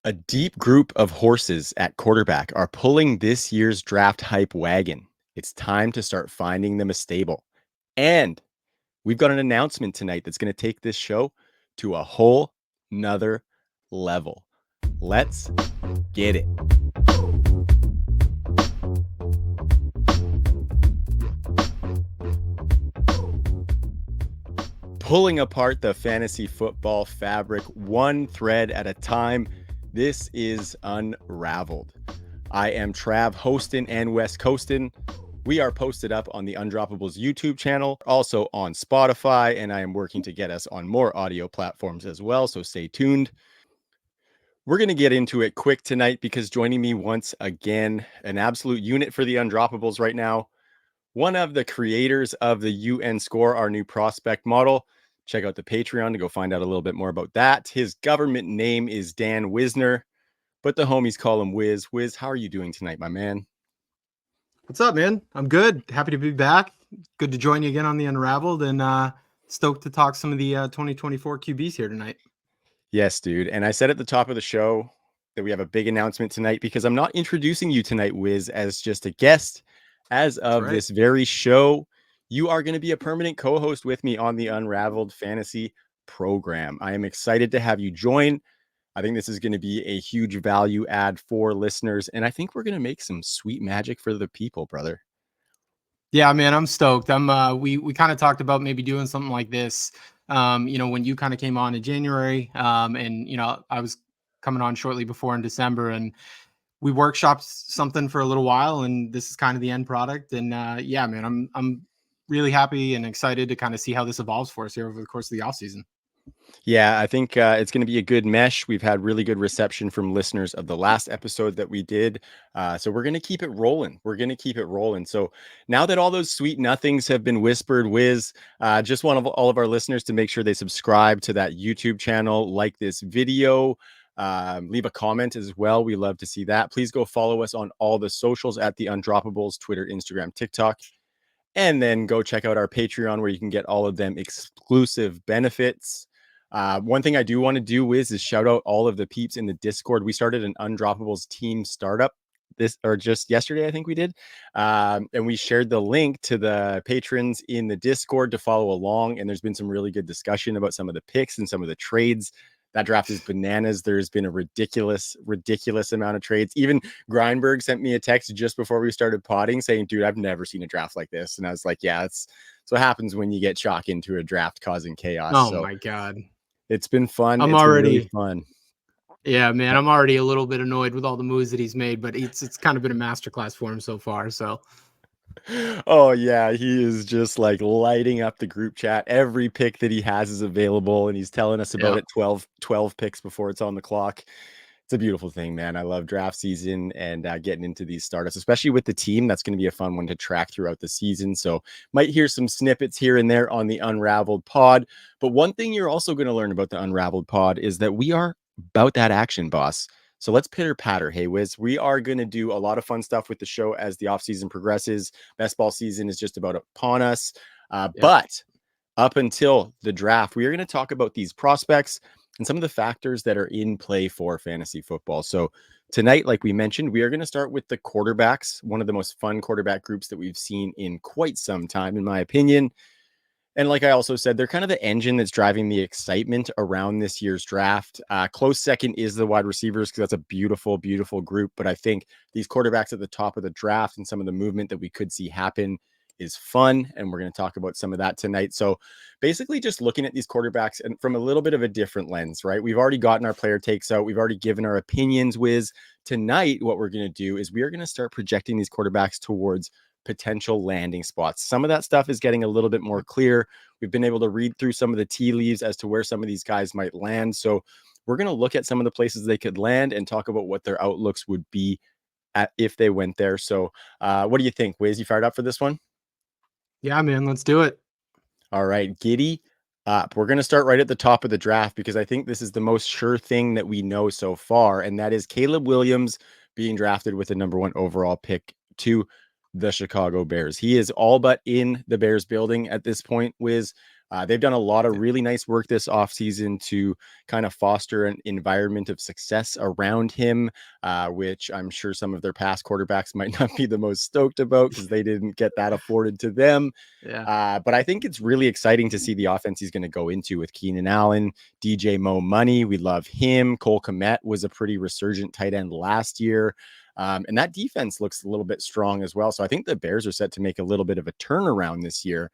A deep group of horses at quarterback are pulling this year's draft hype wagon. It's time to start finding them a stable. And we've got an announcement tonight that's going to take this show to a whole nother level. Let's get it. Pulling apart the fantasy football fabric one thread at a time. This is UnRavelled. I am Trav, hosting and West Coastin. We are posted up on the Undroppables YouTube channel, also on Spotify, and I am working to get us on more audio platforms as well, so stay tuned. We're going to get into it quick tonight because joining me once again, an absolute unit for the Undroppables right now, one of the creators of the UN Score, our new prospect model. Check out the Patreon to go find out a little bit more about that. His government name is Dan Whisner, but the homies call him Wiz. Wiz, how are you doing tonight, my man? What's up, man? I'm good. Happy to be back. Good to join you again on the Unraveled, and stoked to talk some of the 2024 QBs here tonight. Yes, dude. And I said at the top of the show that we have a big announcement tonight because I'm not introducing you tonight, Wiz, as just a guest. As of this very show, you are going to be a permanent co-host with me on the UnRavelled Fantasy program. I am excited to have you join. I think this is going to be a huge value add for listeners, and I think we're going to make some sweet magic for the people, brother. Yeah, man, I'm stoked. We kind of talked about maybe doing something like this, when you kind of came on in January, and I was coming on shortly before in December, and we workshopped something for a little while, and this is kind of the end product. And yeah, man, I'm really happy and excited to kind of see how this evolves for us here over the course of the offseason. Yeah, I think it's going to be a good mesh. We've had really good reception from listeners of the last episode that we did. So we're going to keep it rolling. So now that all those sweet nothings have been whispered, Wiz, just want all of our listeners to make sure they subscribe to that YouTube channel, like this video, leave a comment as well. We love to see that. Please go follow us on all the socials at the Undroppables, Twitter, Instagram, TikTok. And then go check out our Patreon where you can get all of them exclusive benefits. One thing I do want to do, Wiz, is shout out all of the peeps in the Discord. We started an Undroppables team startup just yesterday, I think we did. And we shared the link to the patrons in the Discord to follow along. And there's been some really good discussion about some of the picks and some of the trades. That draft is bananas. There's been a ridiculous amount of trades. Even Grindberg sent me a text just before we started potting saying, dude, I've never seen a draft like this. And I was like, yeah, that's what happens when you get chalk into a draft causing chaos. Oh, my God. It's been fun. It's been really fun. Yeah, man, I'm already a little bit annoyed with all the moves that he's made, but it's kind of been a masterclass for him so far. So, oh yeah, he is just like lighting up the group chat. Every pick that he has is available, and he's telling us about it 12 picks before it's on the clock. It's a beautiful thing, man. I love draft season and getting into these startups, especially with the team. That's going to be a fun one to track throughout the season. So might hear some snippets here and there on the Unraveled pod. But one thing you're also going to learn about the Unraveled pod is that we are about that action, boss. So let's pitter patter. Hey, Wiz, we are going to do a lot of fun stuff with the show as the offseason progresses. Best ball season is just about upon us. But up until the draft, we are going to talk about these prospects and some of the factors that are in play for fantasy football. So tonight, like we mentioned, we are going to start with the quarterbacks, one of the most fun quarterback groups that we've seen in quite some time, in my opinion. And like I also said, they're kind of the engine that's driving the excitement around this year's draft. Close second is the wide receivers because that's a beautiful, beautiful group. But I think these quarterbacks at the top of the draft and some of the movement that we could see happen is fun. And we're going to talk about some of that tonight. So basically just looking at these quarterbacks and from a little bit of a different lens, right? We've already gotten our player takes out. We've already given our opinions, Wiz. Tonight, what we're going to do is we are going to start projecting these quarterbacks towards potential landing spots. Some of that stuff is getting a little bit more clear. We've been able to read through some of the tea leaves as to where some of these guys might land. So we're going to look at some of the places they could land and talk about what their outlooks would be if they went there. So what do you think, Wiz? You fired up for this one? Yeah, man, let's do it. All right, giddy up. We're going to start right at the top of the draft because I think this is the most sure thing that we know so far, and that is Caleb Williams being drafted with the #1 overall pick to the Chicago Bears. He is all but in the Bears building at this point, Wiz. They've done a lot of really nice work this offseason to kind of foster an environment of success around him, which I'm sure some of their past quarterbacks might not be the most stoked about because they didn't get that afforded to them. Yeah. But I think it's really exciting to see the offense he's going to go into with Keenan Allen, DJ Mo Money. We love him. Cole Kmet was a pretty resurgent tight end last year. And that defense looks a little bit strong as well. So I think the Bears are set to make a little bit of a turnaround this year.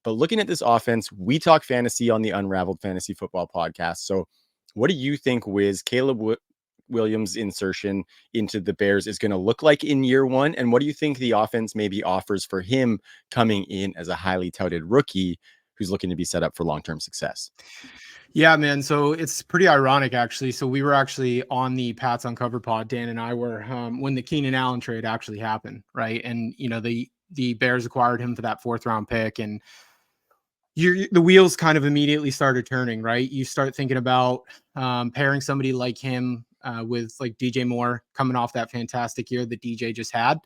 But looking at this offense, we talk fantasy on the Unraveled Fantasy Football Podcast. So what do you think, Wiz, Caleb Williams' insertion into the Bears is going to look like in year one? And what do you think the offense maybe offers for him coming in as a highly touted rookie who's looking to be set up for long-term success? Yeah, man. So it's pretty ironic, actually. So we were actually on the Pats Uncover pod, Dan and I were, when the Keenan Allen trade actually happened, right? And the Bears acquired him for that 4th-round pick, and the wheels kind of immediately started turning, right? You start thinking about pairing somebody like him with like DJ Moore coming off that fantastic year that DJ just had.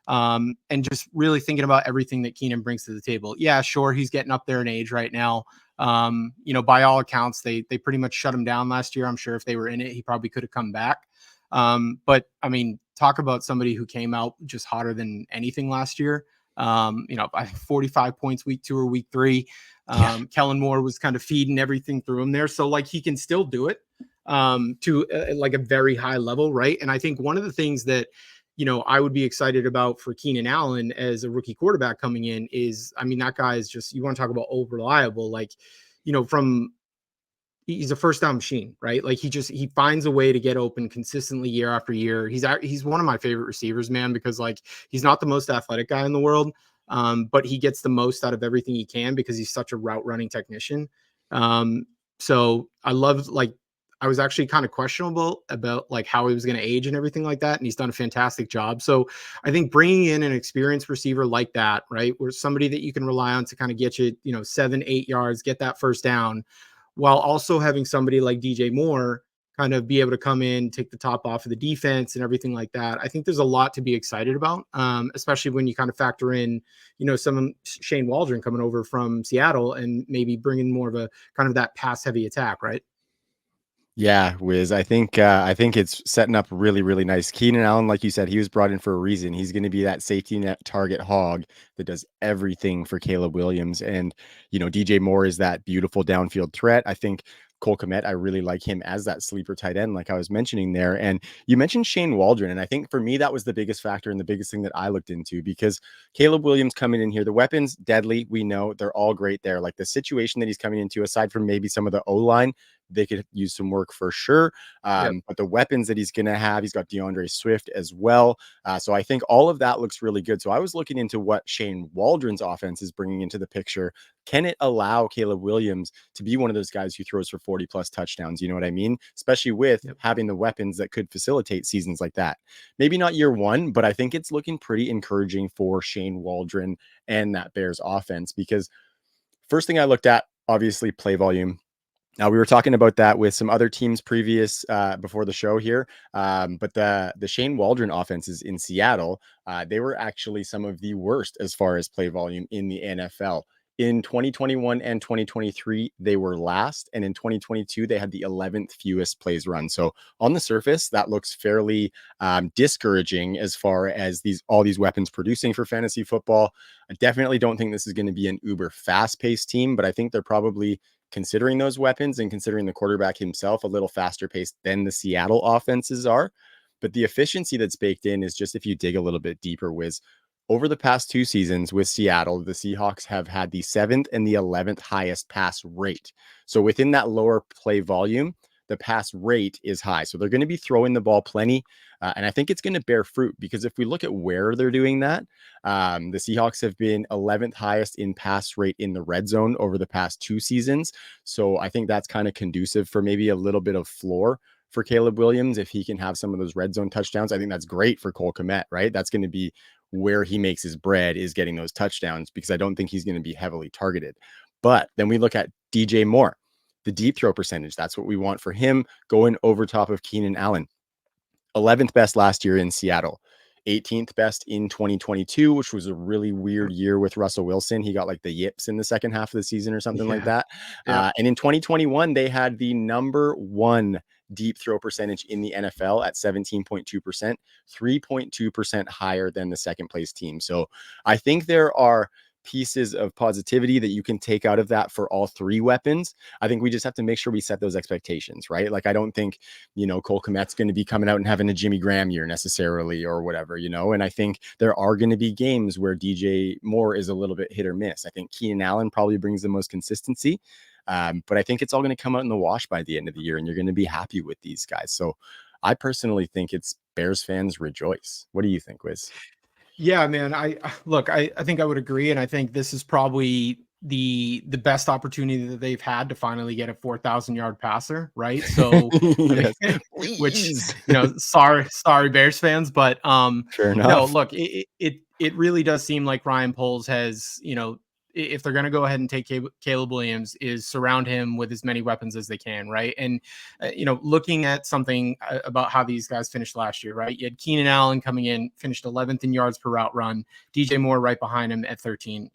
And just really thinking about everything that Keenan brings to the table. Yeah, sure, he's getting up there in age right now. By all accounts, they pretty much shut him down last year. I'm sure if they were in it, he probably could have come back. But I mean, talk about somebody who came out just hotter than anything last year. I think 45 points week 2 or week 3. Kellen Moore was kind of feeding everything through him there. So like he can still do it to like a very high level. Right. And I think one of the things that, I would be excited about for Keenan Allen as a rookie quarterback coming in is, I mean, that guy is just, you want to talk about old reliable, like, he's a first down machine, right? Like he finds a way to get open consistently year after year. He's one of my favorite receivers, man, because like he's not the most athletic guy in the world. But he gets the most out of everything he can because he's such a route running technician. So I love, like, I was actually kind of questionable about like how he was going to age and everything like that. And he's done a fantastic job. So I think bringing in an experienced receiver like that, right, where somebody that you can rely on to kind of get you, 7-8 yards, get that first down, while also having somebody like DJ Moore kind of be able to come in, take the top off of the defense and everything like that. I think there's a lot to be excited about, especially when you kind of factor in, some Shane Waldron coming over from Seattle and maybe bringing more of a kind of that pass heavy attack, right? Yeah, Wiz. I think it's setting up really, really nice. Keenan Allen, like you said, he was brought in for a reason. He's going to be that safety net target hog that does everything for Caleb Williams. And, DJ Moore is that beautiful downfield threat. I think Cole Kmet, I really like him as that sleeper tight end, like I was mentioning there. And you mentioned Shane Waldron. And I think for me, that was the biggest factor and the biggest thing that I looked into, because Caleb Williams coming in here, the weapons, deadly. We know they're all great there. Like the situation that he's coming into, aside from maybe some of the O-line, they could use some work for sure. Yep. But the weapons that he's going to have, he's got DeAndre Swift as well. So I think all of that looks really good. So I was looking into what Shane Waldron's offense is bringing into the picture. Can it allow Caleb Williams to be one of those guys who throws for 40 plus touchdowns? You know what I mean? Especially with having the weapons that could facilitate seasons like that. Maybe not year one, but I think it's looking pretty encouraging for Shane Waldron and that Bears offense, because first thing I looked at, obviously play volume. Now, we were talking about that with some other teams previous before the show here, but the Shane Waldron offenses in Seattle, they were actually some of the worst as far as play volume in the NFL. In 2021 and 2023, they were last, and in 2022, they had the 11th fewest plays run. So on the surface, that looks fairly discouraging as far as all these weapons producing for fantasy football. I definitely don't think this is going to be an uber fast-paced team, but I think they're probably, considering those weapons and considering the quarterback himself, a little faster paced than the Seattle offenses are. But the efficiency that's baked in is just, if you dig a little bit deeper, Wiz, over the past 2 seasons with Seattle, the Seahawks have had the 7th and the 11th highest pass rate. So within that lower play volume, the pass rate is high. So they're going to be throwing the ball plenty. And I think it's going to bear fruit, because if we look at where they're doing that, the Seahawks have been 11th highest in pass rate in the red zone over the past 2 seasons. So I think that's kind of conducive for maybe a little bit of floor for Caleb Williams. If he can have some of those red zone touchdowns, I think that's great for Cole Kmet, right? That's going to be where he makes his bread, is getting those touchdowns, because I don't think he's going to be heavily targeted. But then we look at DJ Moore, the deep throw percentage. That's what we want for him, going over top of Keenan Allen. 11th best last year in Seattle. 18th best in 2022, which was a really weird year with Russell Wilson. He got like the yips in the second half of the season or something like that. Yeah. And in 2021, they had the number one deep throw percentage in the NFL at 17.2%, 3.2% higher than the second place team. So I think there are pieces of positivity that you can take out of that for all three weapons. I think we just have to make sure we set those expectations, right? Like, I don't think, Cole Kmet's going to be coming out and having a Jimmy Graham year necessarily or whatever, and I think there are going to be games where DJ Moore is a little bit hit or miss. I think Keenan Allen probably brings the most consistency. But I think it's all going to come out in the wash by the end of the year, and you're going to be happy with these guys. So I personally think it's Bears fans rejoice. What do you think, Wiz? Yeah, man. I think I would agree, and I think this is probably the best opportunity that they've had to finally get a 4,000-yard passer, right? So, I mean, Yes, which please. sorry, Bears fans, but Fair no, enough. look, it really does seem like Ryan Poles has, if they're going to go ahead and take Caleb Williams, is surround him with as many weapons as they can, right? And looking at something about how these guys finished last year, right? You had Keenan Allen coming in, finished 11th in yards per route run, DJ Moore right behind him at 13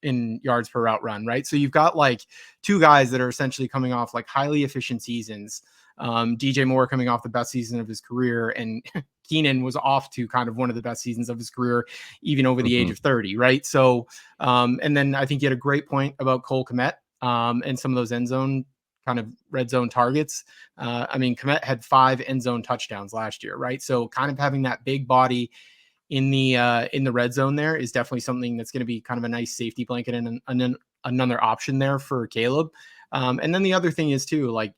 in yards per route run, right? So you've got like two guys that are essentially coming off like highly efficient seasons. DJ Moore coming off the best season of his career, and Keenan was off to kind of one of the best seasons of his career, even over the age of 30, right? So, and then I think you had a great point about Cole Kmet and some of those end zone kind of red zone targets. I mean, Kmet had 5 end zone touchdowns last year, right? So kind of having that big body in the red zone there is definitely something that's going to be kind of a nice safety blanket and another option there for Caleb. And then the other thing is too, like,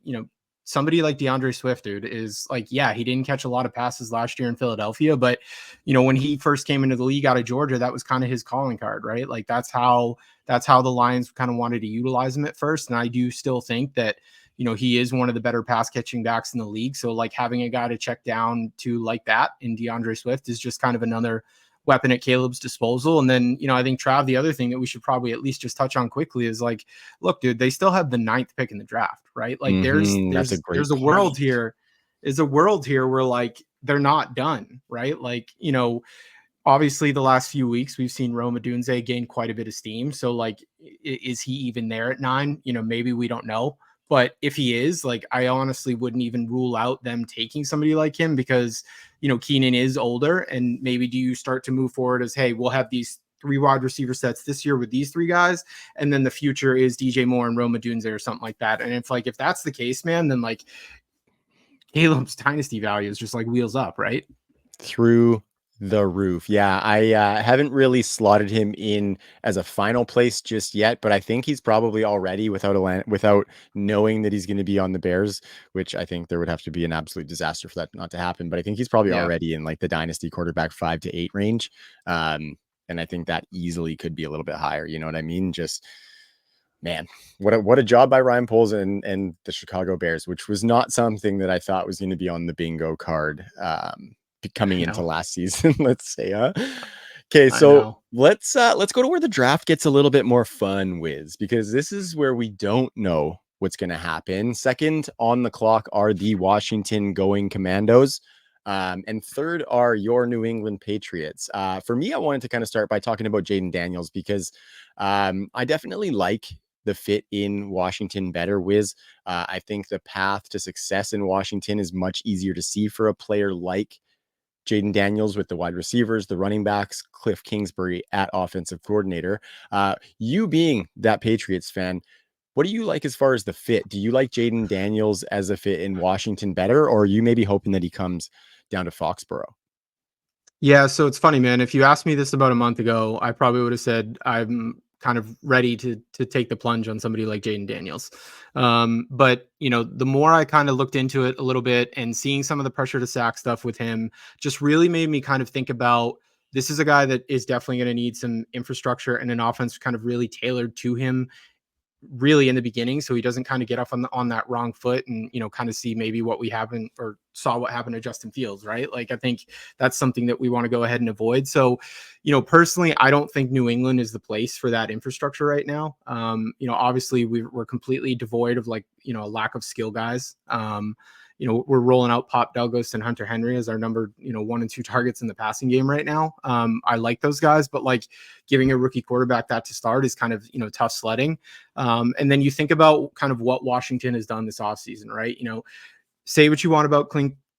somebody like DeAndre Swift, dude, is like, yeah, he didn't catch a lot of passes last year in Philadelphia, but when he first came into the league out of Georgia, that was kind of his calling card, right? Like that's how the Lions kind of wanted to utilize him at first. And I do still think that, he is one of the better pass catching backs in the league. So like having a guy to check down to like that in DeAndre Swift is just kind of another weapon at Caleb's disposal. And then, I think Trav, the other thing that we should probably at least just touch on quickly is like, look, dude, they still have the 9th pick in the draft, right? Like That's a great there's a world here, where like they're not done, right? Like, obviously the last few weeks we've seen Rome Odunze gain quite a bit of steam. So like, is he even there at 9? Maybe we don't know. But if he is, like, I honestly wouldn't even rule out them taking somebody like him because, Keenan is older, and maybe do you start to move forward as, hey, we'll have these 3 wide receiver sets this year with these 3 guys, and then the future is DJ Moore and Rome Odunze or something like that. And if that's the case, man, then like Caleb's dynasty value is just like wheels up, right? Through the roof. Yeah, I haven't really slotted him in as a final place just yet, but I think he's probably already without knowing that he's going to be on the Bears, which I think there would have to be an absolute disaster for that not to happen. But I think he's probably Yeah. already in like the dynasty quarterback 5 to 8 range, and I think that easily could be a little bit higher. You know what I mean? Just man, what a job by Ryan Poles and the Chicago Bears, which was not something that I thought was going to be on the bingo card. Coming into last season, let's say. Okay, I so know. let's go to where the draft gets a little bit more fun, Wiz, because this is where we don't know what's going to happen. Second on the clock are the Washington Going Commandos, and third are your New England Patriots. For me, I wanted to kind of start by talking about Jayden Daniels because I definitely like the fit in Washington better, Wiz. I think the path to success in Washington is much easier to see for a player like Jayden Daniels with the wide receivers, the running backs, Cliff Kingsbury at offensive coordinator. You being that Patriots fan, what do you like as far as the fit? Do you like Jayden Daniels as a fit in Washington better, or are you maybe hoping that he comes down to Foxborough? Yeah, so it's funny, man. If you asked me this about a month ago, I probably would have said I'm kind of ready to take the plunge on somebody like Jayden Daniels. But the more I kind of looked into it a little bit and seeing some of the pressure to sack stuff with him just really made me kind of think about this is a guy that is definitely going to need some infrastructure and an offense kind of really tailored to him really in the beginning, so he doesn't kind of get off on that wrong foot and kind of see maybe what we haven't or saw what happened to Justin Fields, right? Like I think that's something that we want to go ahead and avoid. So personally, I don't think New England is the place for that infrastructure right now. Obviously we're completely devoid of like a lack of skill guys. we're rolling out Pop Douglas and Hunter Henry as our number, 1 and 2 targets in the passing game right now. I like those guys, but like giving a rookie quarterback that to start is kind of, tough sledding. And then you think about kind of what Washington has done this offseason, right? Say what you want about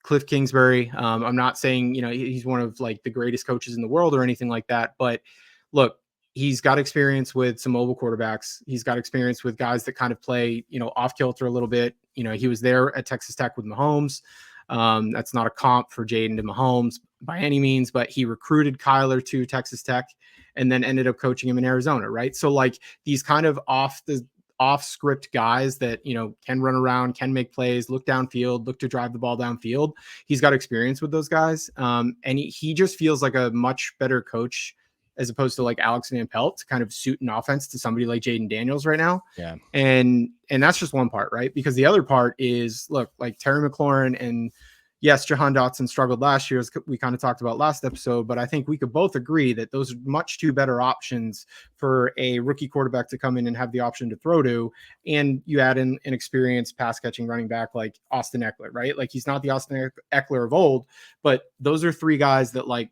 Cliff Kingsbury. I'm not saying, he's one of like the greatest coaches in the world or anything like that, but look, he's got experience with some mobile quarterbacks. He's got experience with guys that kind of play, off kilter a little bit. He was there at Texas Tech with Mahomes. That's not a comp for Jayden to Mahomes by any means, but he recruited Kyler to Texas Tech and then ended up coaching him in Arizona, right? So like these kind of off script guys that, can run around, can make plays, look downfield, look to drive the ball downfield. He's got experience with those guys. And he just feels like a much better coach as opposed to like Alex Van Pelt to kind of suit an offense to somebody like Jayden Daniels right now. Yeah. And that's just one part, right? Because the other part is, look, like Terry McLaurin and yes, Jahan Dotson struggled last year, as we kind of talked about last episode, but I think we could both agree that those are much two better options for a rookie quarterback to come in and have the option to throw to. And you add in an experienced pass catching running back like Austin Eckler, right? Like he's not the Austin Eckler of old, but those are three guys that like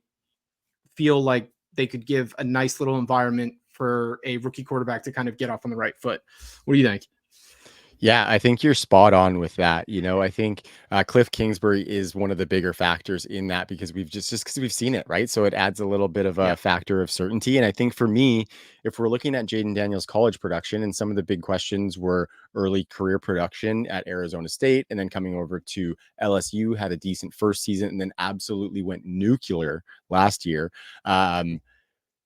feel like they could give a nice little environment for a rookie quarterback to kind of get off on the right foot. What do you think? Yeah, I think you're spot on with that. I think Cliff Kingsbury is one of the bigger factors in that because we've just because we've seen it, right? So it adds a little bit of a factor of certainty. And I think for me, if we're looking at Jayden Daniels' college production, and some of the big questions were early career production at Arizona State, and then coming over to LSU, had a decent first season, and then absolutely went nuclear last year.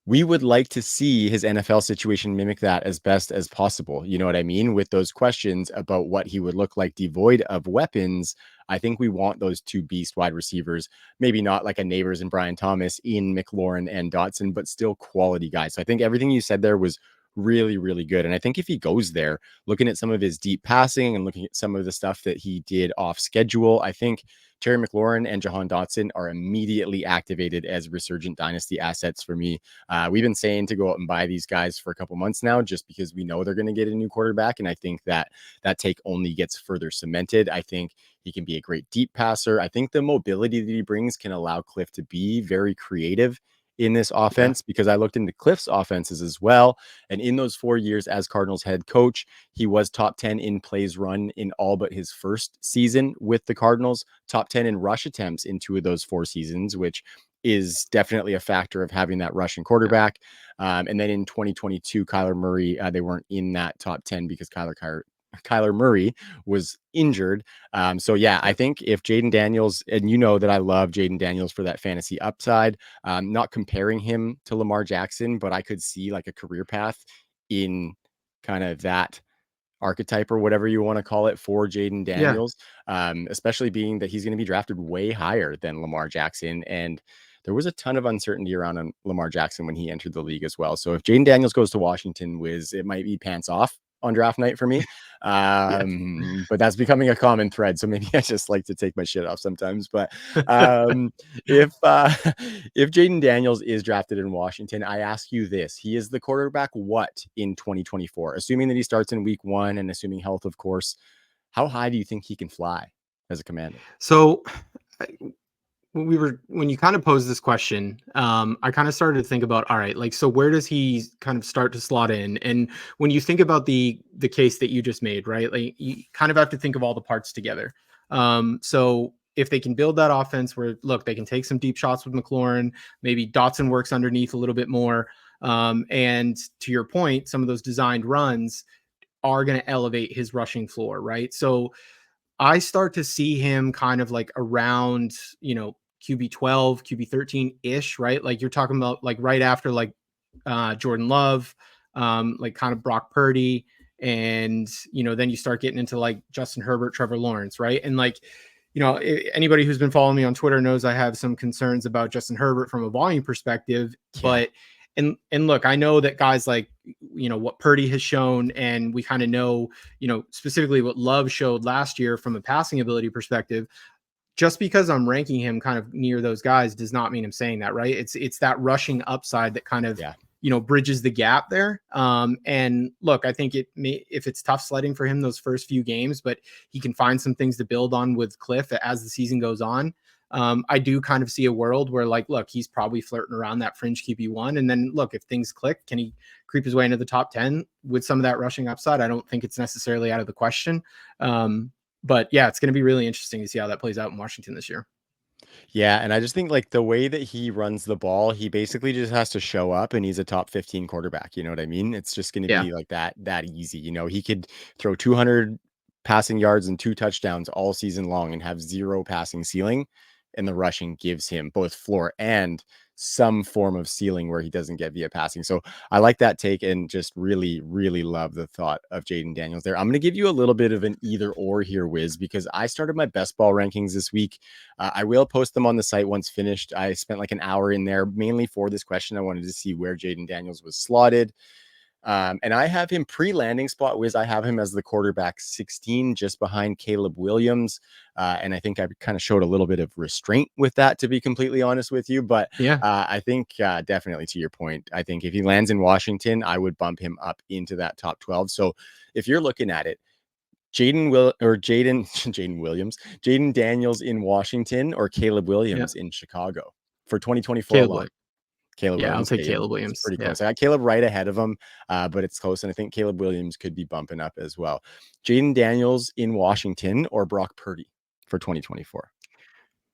We would like to see his NFL situation mimic that as best as possible. You know what I mean? With those questions about what he would look like devoid of weapons, I think we want those two beast wide receivers, maybe not like a Neighbors and Brian Thomas in McLaurin and Dotson, but still quality guys. So I think everything you said there was really, really good. And I think if he goes there, looking at some of his deep passing and looking at some of the stuff that he did off schedule, I think Terry McLaurin and Jahan Dotson are immediately activated as resurgent dynasty assets for me. We've been saying to go out and buy these guys for a couple months now, just because we know they're going to get a new quarterback. And I think that take only gets further cemented. I think he can be a great deep passer. I think the mobility that he brings can allow Cliff to be very creative in this offense, because I looked into Cliff's offenses as well. And in those 4 years as Cardinals head coach, he was top 10 in plays run in all but his first season with the Cardinals, top 10 in rush attempts in 2 of those 4 seasons, which is definitely a factor of having that Russian quarterback. And then in 2022, Kyler Murray, they weren't in that top 10 because Kyler Murray was injured. So yeah, I think if Jayden Daniels, and you know that I love Jayden Daniels for that fantasy upside, not comparing him to Lamar Jackson, but I could see like a career path in kind of that archetype or whatever you want to call it for Jayden Daniels, especially being that he's going to be drafted way higher than Lamar Jackson. And there was a ton of uncertainty around Lamar Jackson when he entered the league as well. So if Jayden Daniels goes to Washington, it might be pants off on draft night for me. But that's becoming a common thread. So maybe I just like to take my shit off sometimes. But if Jayden Daniels is drafted in Washington, I ask you this: he is the quarterback what in 2024? Assuming that he starts in week 1 and assuming health, of course, how high do you think he can fly as a Commander? So when you kind of posed this question, I kind of started to think about, all right, like, so where does he kind of start to slot in? And when you think about the case that you just made, right, like you kind of have to think of all the parts together. So if they can build that offense where, look, they can take some deep shots with McLaurin, maybe Dotson works underneath a little bit more. And to your point, some of those designed runs are going to elevate his rushing floor, right? So I start to see him kind of like around, QB 12, QB 13 ish, right? Like you're talking about like right after like Jordan Love, like kind of Brock Purdy. And, then you start getting into like Justin Herbert, Trevor Lawrence, right? And like, anybody who's been following me on Twitter knows I have some concerns about Justin Herbert from a volume perspective, but and look, I know that guys like, what Purdy has shown, and we kind of know, specifically what Love showed last year from a passing ability perspective. Just because I'm ranking him kind of near those guys does not mean I'm saying that, right? It's that rushing upside that kind of bridges the gap there. And look, I think if it's tough sledding for him those first few games, but he can find some things to build on with Cliff as the season goes on. I do kind of see a world where, like, look, he's probably flirting around that fringe QB1. And then look, if things click, can he creep his way into the top 10 with some of that rushing upside? I don't think it's necessarily out of the question. But yeah, it's going to be really interesting to see how that plays out in Washington this year. Yeah, and I just think like the way that he runs the ball, he basically just has to show up and he's a top 15 quarterback, you know what I mean? It's just going to Yeah. be like that easy. He could throw 200 passing yards and 2 touchdowns all season long and have zero passing ceiling, and the rushing gives him both floor and some form of ceiling where he doesn't get via passing. So I like that take and just really, really love the thought of Jayden Daniels there. I'm going to give you a little bit of an either or here, Wiz, because I started my best ball rankings this week. I will post them on the site once finished. I spent like an hour in there mainly for this question. I wanted to see where Jayden Daniels was slotted. And I have him pre-landing spot. Wiz, I have him as the quarterback 16, just behind Caleb Williams. And I think I kind of showed a little bit of restraint with that, to be completely honest with you. But Yeah. I think definitely to your point, I think if he lands in Washington, I would bump him up into that top 12. So if you're looking at it, Jayden Daniels in Washington or Caleb Yeah. Williams in Chicago for 2024 Caleb alone. Williams. Caleb Yeah. I'll Williams. take Okay, Caleb it's Williams. pretty Yeah. close. I got Caleb right ahead of him, but it's close. And I think Caleb Williams could be bumping up as well. Jayden Daniels in Washington or Brock Purdy for 2024.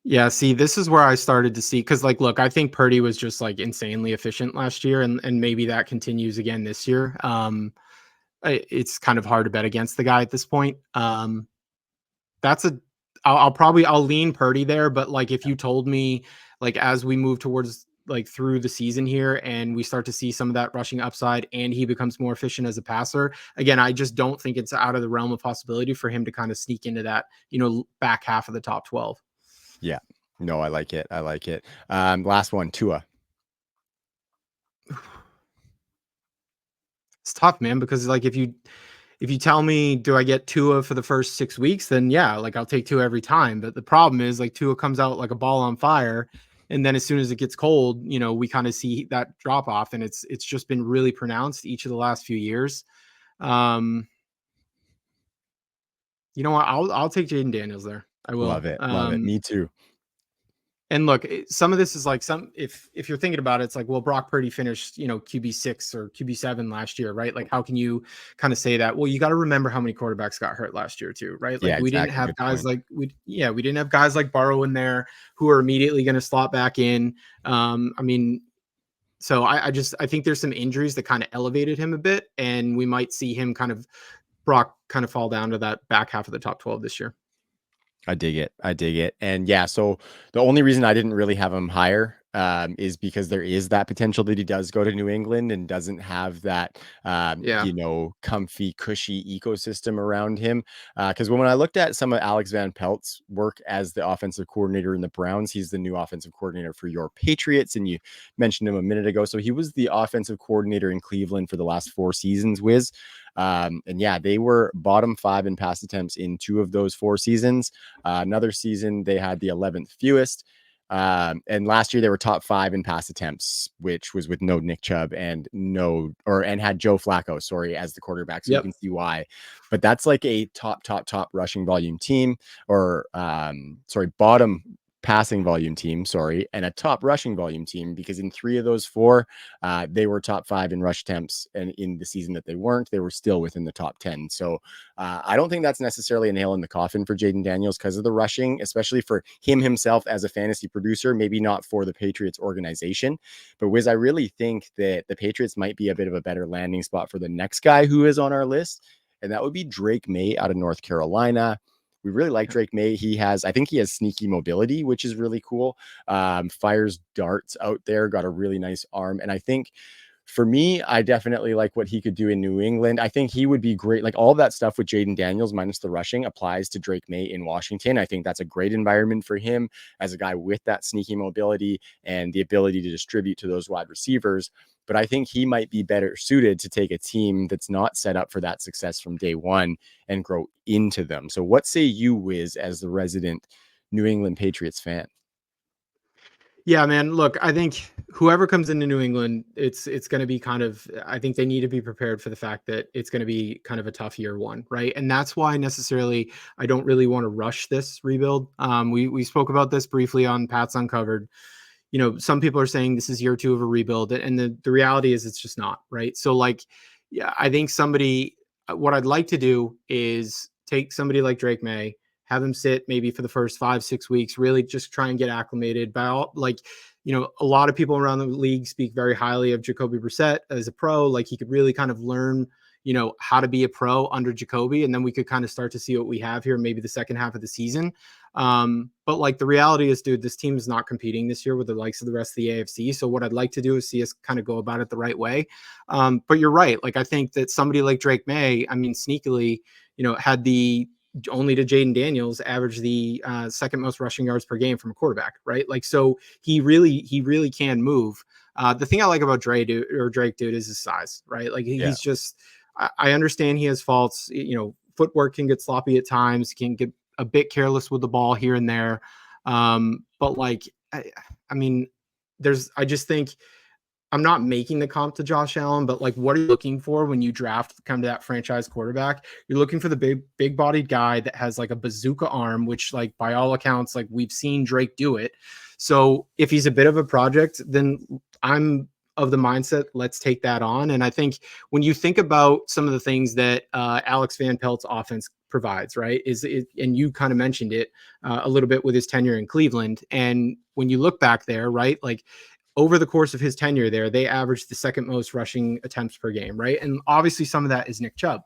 Yeah, see, this is where I started to see, because, like, look, I think Purdy was just like insanely efficient last year, and maybe that continues again this year. It's kind of hard to bet against the guy at this point. That's a I'll lean Purdy there, but like if you told me, like, as we move towards, like, through the season here and we start to see some of that rushing upside and he becomes more efficient as a passer, again, I just don't think it's out of the realm of possibility for him to kind of sneak into that, back half of the top 12. Yeah. No, I like it. I like it. Last one, Tua. It's tough, man, because, like, if you tell me, do I get Tua for the first 6 weeks, then yeah, like, I'll take Tua every time. But the problem is, like, Tua comes out like a ball on fire, and then as soon as it gets cold, we kind of see that drop off, and it's just been really pronounced each of the last few years. Um, you know what? I'll take Jayden Daniels there. I Love will. it. Love it. Me too. And look, some of this is like, if you're thinking about it, it's like, well, Brock Purdy finished, QB6 or QB7 last year, right? Like, how can you kind of say that? Well, you got to remember how many quarterbacks got hurt last year too, right? Like, Yeah, we didn't exactly. have Good guys point. like we didn't have guys like Burrow in there who are immediately going to slot back in. I mean, so I think there's some injuries that kind of elevated him a bit, and we might see him Brock kind of fall down to that back half of the top 12 this year. I dig it. I dig it. And yeah, so the only reason I didn't really have him higher is because there is that potential that he does go to New England and doesn't have that, Yeah. comfy, cushy ecosystem around him. Because when I looked at some of Alex Van Pelt's work as the offensive coordinator in the Browns, he's the new offensive coordinator for your Patriots. And you mentioned him a minute ago. So he was the offensive coordinator in Cleveland for the last 4 seasons, Wiz. And yeah, they were bottom 5 in pass attempts in 2 of those 4 seasons. Another season, they had the 11th fewest. And last year they were top 5 in pass attempts, which was with no Nick Chubb and had Joe Flacco, sorry, as the quarterback. So you Yep. can see why. But that's like a top rushing volume team, or bottom passing volume team, and a top rushing volume team, because in 3 of those 4, they were top 5 in rush attempts, and in the season that they weren't, they were still within the top 10. So I don't think that's necessarily a nail in the coffin for Jayden Daniels because of the rushing, especially for him himself as a fantasy producer, maybe not for the Patriots organization. But Wiz, I really think that the Patriots might be a bit of a better landing spot for the next guy who is on our list, and that would be Drake Maye out of North Carolina. We really like Drake Maye. I think he has sneaky mobility, which is really cool. Fires darts out there, got a really nice arm. And I think for me, I definitely like what he could do in New England. I think he would be great. Like all that stuff with Jayden Daniels minus the rushing applies to Drake Maye in Washington. I think that's a great environment for him as a guy with that sneaky mobility and the ability to distribute to those wide receivers. But I think he might be better suited to take a team that's not set up for that success from day one and grow into them. So what say you, Wiz, as the resident New England Patriots fan? Yeah, man. Look, I think whoever comes into New England, it's going to be kind of. I think they need to be prepared for the fact that it's going to be kind of a tough year one, right? And that's why necessarily I don't really want to rush this rebuild. We spoke about this briefly on Pat's Uncovered. Some people are saying this is year two of a rebuild, and the reality is it's just not, right? So like, yeah, I think what I'd like to do is take somebody like Drake Maye, have him sit maybe for the first 5-6 weeks, really just try and get acclimated by all, like, a lot of people around the league speak very highly of Jacoby Brissett as a pro. Like he could really kind of learn, how to be a pro under Jacoby. And then we could kind of start to see what we have here, maybe the second half of the season. But like the reality is, dude, this team is not competing this year with the likes of the rest of the AFC. So what I'd like to do is see us kind of go about it the right way. But you're right. Like I think that somebody like Drake Maye, I mean, sneakily, had the only to Jayden Daniels average the second most rushing yards per game from a quarterback, right? Like, so he really can move. The thing I like about Drake, dude, is his size, right? Like he's just, I understand he has faults, footwork can get sloppy at times, can get a bit careless with the ball here and there. But like, I mean, I just think I'm not making the comp to Josh Allen, but like, what are you looking for when you come to that franchise quarterback? You're looking for the big bodied guy that has like a bazooka arm, which like by all accounts, like we've seen Drake do it. So if he's a bit of a project, then I'm of the mindset, let's take that on. And I think when you think about some of the things that Alex Van Pelt's offense provides, right, and you kind of mentioned it a little bit with his tenure in Cleveland. And when you look back there, right, like over the course of his tenure there, they averaged the second most rushing attempts per game, right? And obviously some of that is Nick Chubb,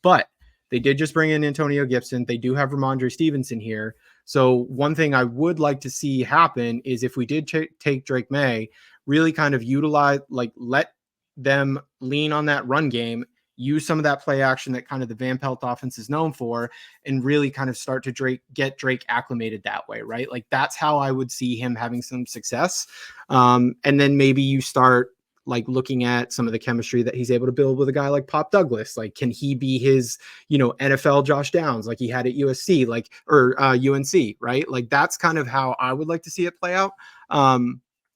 but they did just bring in Antonio Gibson. They do have Ramondre Stevenson here. So one thing I would like to see happen is if we did take Drake Maye, really kind of utilize, like let them lean on that run game, use some of that play action that kind of the Van Pelt offense is known for, and really kind of start to get Drake acclimated that way, right? Like that's how I would see him having some success. And then maybe you start like looking at some of the chemistry that he's able to build with a guy like Pop Douglas. Like, can he be his, NFL Josh Downs like he had at USC, like, or UNC, right? Like that's kind of how I would like to see it play out.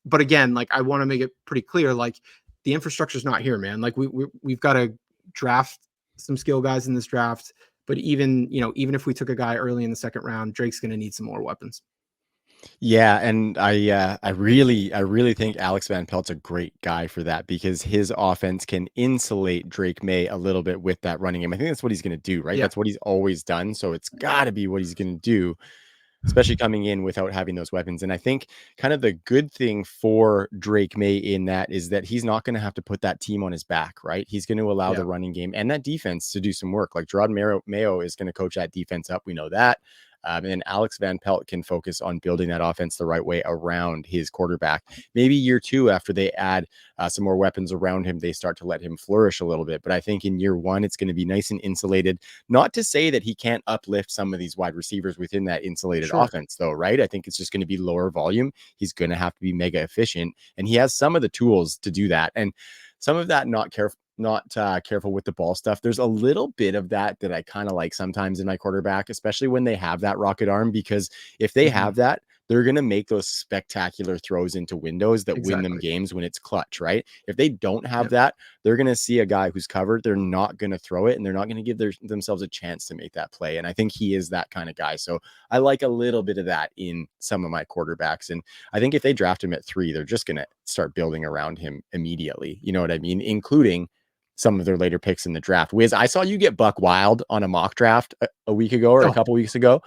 But again, like I want to make it pretty clear, like the infrastructure is not here, man. Like we've got to draft some skill guys in this draft, but even if we took a guy early in the second round, Drake's going to need some more weapons. Yeah, and I really think Alex Van Pelt's a great guy for that because his offense can insulate Drake Maye a little bit with that running game. I think that's what he's going to do, right? Yeah. That's what he's always done, so it's got to be what he's going to do, especially coming in without having those weapons. And I think kind of the good thing for Drake Maye in that is that he's not going to have to put that team on his back, right? He's going to allow the running game and that defense to do some work. Like Gerard Mayo is going to coach that defense up. We know that. And then Alex Van Pelt can focus on building that offense the right way around his quarterback. Maybe year two, after they add some more weapons around him, they start to let him flourish a little bit. But I think in year one, it's going to be nice and insulated. Not to say that he can't uplift some of these wide receivers within that insulated offense, though, right? I think it's just going to be lower volume. He's going to have to be mega efficient, and he has some of the tools to do that. And some of that not careful with the ball stuff. There's a little bit of that I kind of like sometimes in my quarterback, especially when they have that rocket arm, because if they have that, they're going to make those spectacular throws into windows that win them games when it's clutch, right? If they don't have that, they're going to see a guy who's covered. They're not going to throw it, and they're not going to give themselves a chance to make that play. And I think he is that kind of guy. So I like a little bit of that in some of my quarterbacks. And I think if they draft him at 3, they're just going to start building around him immediately. You know what I mean? Including some of their later picks in the draft. Wiz, I saw you get buck wild on a mock draft a week ago or a couple weeks ago,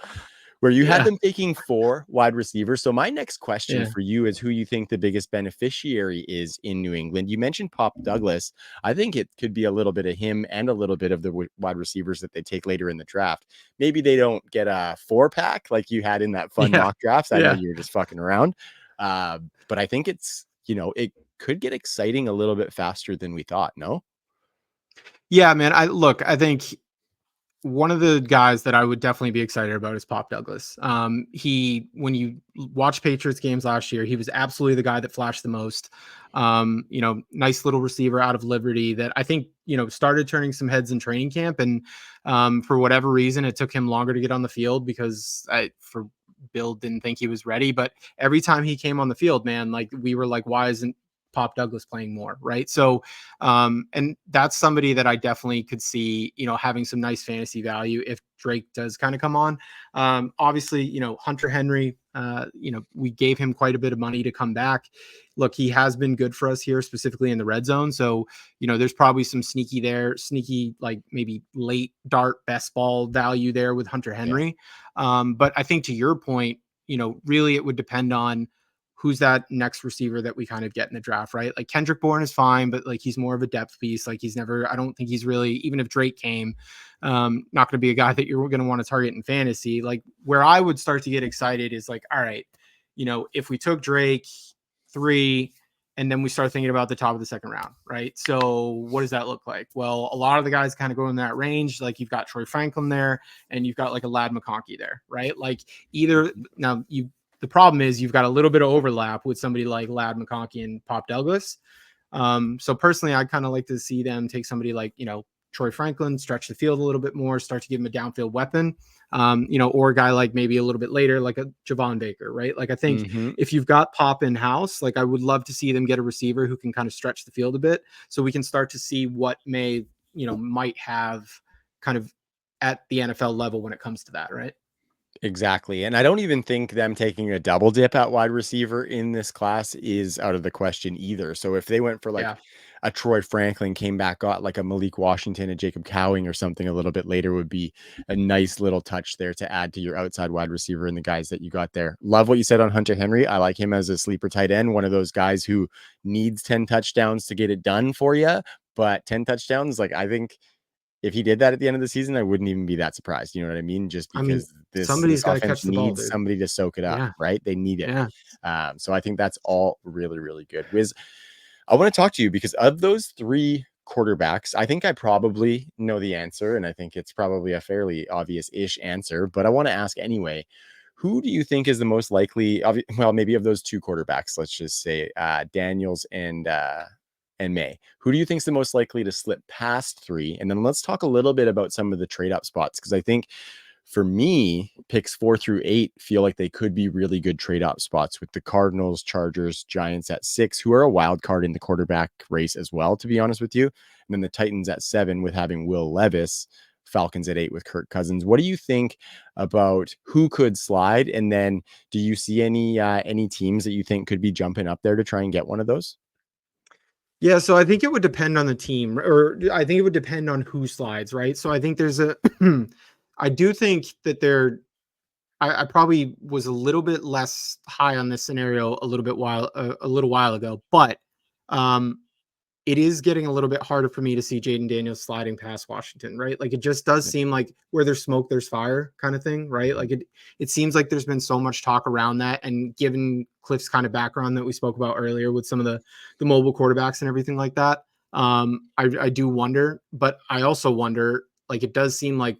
where you had them picking 4 wide receivers. So my next question for you is who you think the biggest beneficiary is in New England. You mentioned Pop Douglas. I think it could be a little bit of him and a little bit of the wide receivers that they take later in the draft. Maybe they don't get a 4-pack like you had in that fun mock drafts. I know you were just fucking around. But I think it's, it could get exciting a little bit faster than we thought. No? Yeah, man. I think one of the guys that I would definitely be excited about is Pop Douglas. When you watch Patriots games last year, he was absolutely the guy that flashed the most. Nice little receiver out of Liberty that I think, started turning some heads in training camp. And for whatever reason, it took him longer to get on the field because for Bill didn't think he was ready, but every time he came on the field, man, like we were like, why isn't Pop Douglas playing more, right? So, and that's somebody that I definitely could see, having some nice fantasy value if Drake does kind of come on. Obviously, Hunter Henry, we gave him quite a bit of money to come back. Look, he has been good for us here, specifically in the red zone. So, there's probably some sneaky, like maybe late dart best ball value there with Hunter Henry. Yeah. But I think to your point, really it would depend on who's that next receiver that we kind of get in the draft, right? Like Kendrick Bourne is fine, but like he's more of a depth piece. Like I don't think he's really, even if Drake came, not going to be a guy that you're going to want to target in fantasy. Like where I would start to get excited is like, all right, if we took Drake 3 and then we start thinking about the top of the second round, right? So what does that look like? Well, a lot of the guys kind of go in that range. Like you've got Troy Franklin there and you've got like a Ladd McConkey there, right? Like either now the problem is you've got a little bit of overlap with somebody like Ladd McConkey and Pop Douglas. So personally, I'd kind of like to see them take somebody like, Troy Franklin, stretch the field a little bit more, start to give him a downfield weapon, or a guy like maybe a little bit later, like a Javon Baker, right? Like I think if you've got Pop in house, like I would love to see them get a receiver who can kind of stretch the field a bit so we can start to see what Maye, might have kind of at the NFL level when it comes to that, right? Exactly. And I don't even think them taking a double dip at wide receiver in this class is out of the question either. So if they went for like a Troy Franklin, came back, got like a Malik Washington, a Jacob Cowing or something a little bit later would be a nice little touch there to add to your outside wide receiver and the guys that you got there. Love what you said on Hunter Henry. I like him as a sleeper tight end, one of those guys who needs 10 touchdowns to get it done for you. But 10 touchdowns, like I think if he did that at the end of the season, I wouldn't even be that surprised. You know what I mean? Just because somebody's got to offense catch the ball, needs somebody to soak it up, right? They need it. Yeah. So I think that's all really, really good. Wiz, I want to talk to you because of those 3 quarterbacks, I think I probably know the answer, and I think it's probably a fairly obvious-ish answer, but I want to ask anyway. Who do you think is the most likely, well, maybe of those 2 quarterbacks, let's just say Daniels and Maye, who do you think is the most likely to slip past 3? And then let's talk a little bit about some of the trade up spots, because I think for me, picks 4 through 8 feel like they could be really good trade up spots with the Cardinals, Chargers, Giants at 6, who are a wild card in the quarterback race as well, to be honest with you. And then the Titans at 7 with having Will Levis, Falcons at 8 with Kirk Cousins. What do you think about who could slide? And then do you see any teams that you think could be jumping up there to try and get one of those? Yeah, so I think it would depend on the team, or I think it would depend on who slides, right? So I think there's I do think that I probably was a little bit less high on this scenario a little while ago, but it is getting a little bit harder for me to see Jayden Daniels sliding past Washington, right? Like it just does seem like where there's smoke, there's fire kind of thing, right? Like it seems like there's been so much talk around that. And given Cliff's kind of background that we spoke about earlier with some of the mobile quarterbacks and everything like that, I do wonder, but I also wonder, like it does seem like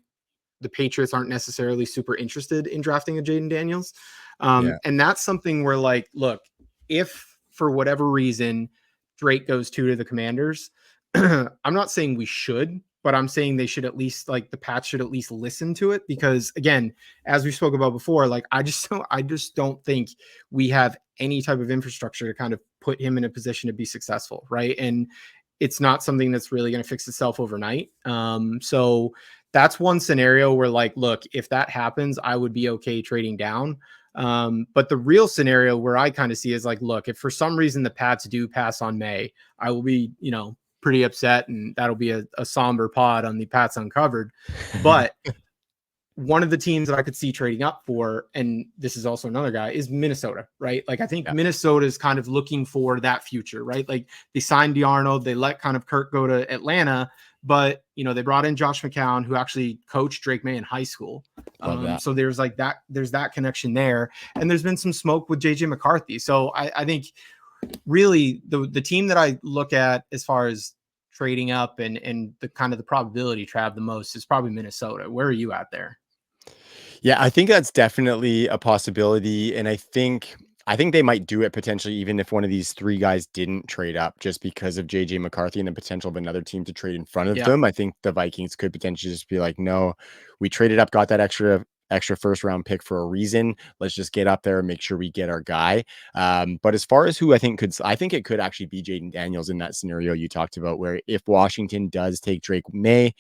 the Patriots aren't necessarily super interested in drafting a Jayden Daniels. And that's something where like, look, if for whatever reason Drake goes 2 to the Commanders, I'm not saying we should, but I'm saying they should at least, like the Pats should at least listen to it, because again, as we spoke about before, like I just don't think we have any type of infrastructure to kind of put him in a position to be successful, right? And it's not something that's really going to fix itself overnight. So that's one scenario where like, look, if that happens, I would be okay trading down. But the real scenario where I kind of see is like, look, if for some reason the Pats do pass on Maye, I will be, pretty upset, and that'll be a somber pod on the Pats Uncovered. But one of the teams that I could see trading up for, and this is also another guy, is Minnesota, right? Like I think Minnesota is kind of looking for that future, right? Like they signed DeArnold, they let kind of Kirk go to Atlanta, but they brought in Josh McCown, who actually coached Drake Maye in high school. So there's like that, there's that connection there. And there's been some smoke with JJ McCarthy. So I think really the team that I look at as far as trading up and the kind of the probability, Trav, the most is probably Minnesota. Where are you at there? Yeah, I think that's definitely a possibility. And I think they might do it potentially, even if one of these 3 guys didn't trade up, just because of JJ McCarthy and the potential of another team to trade in front of them. I think the Vikings could potentially just be like, no, we traded up, got that extra extra first round pick for a reason. Let's just get up there and make sure we get our guy. But as far as who I think it could actually be Jayden Daniels in that scenario you talked about, where if Washington does take Drake Maye,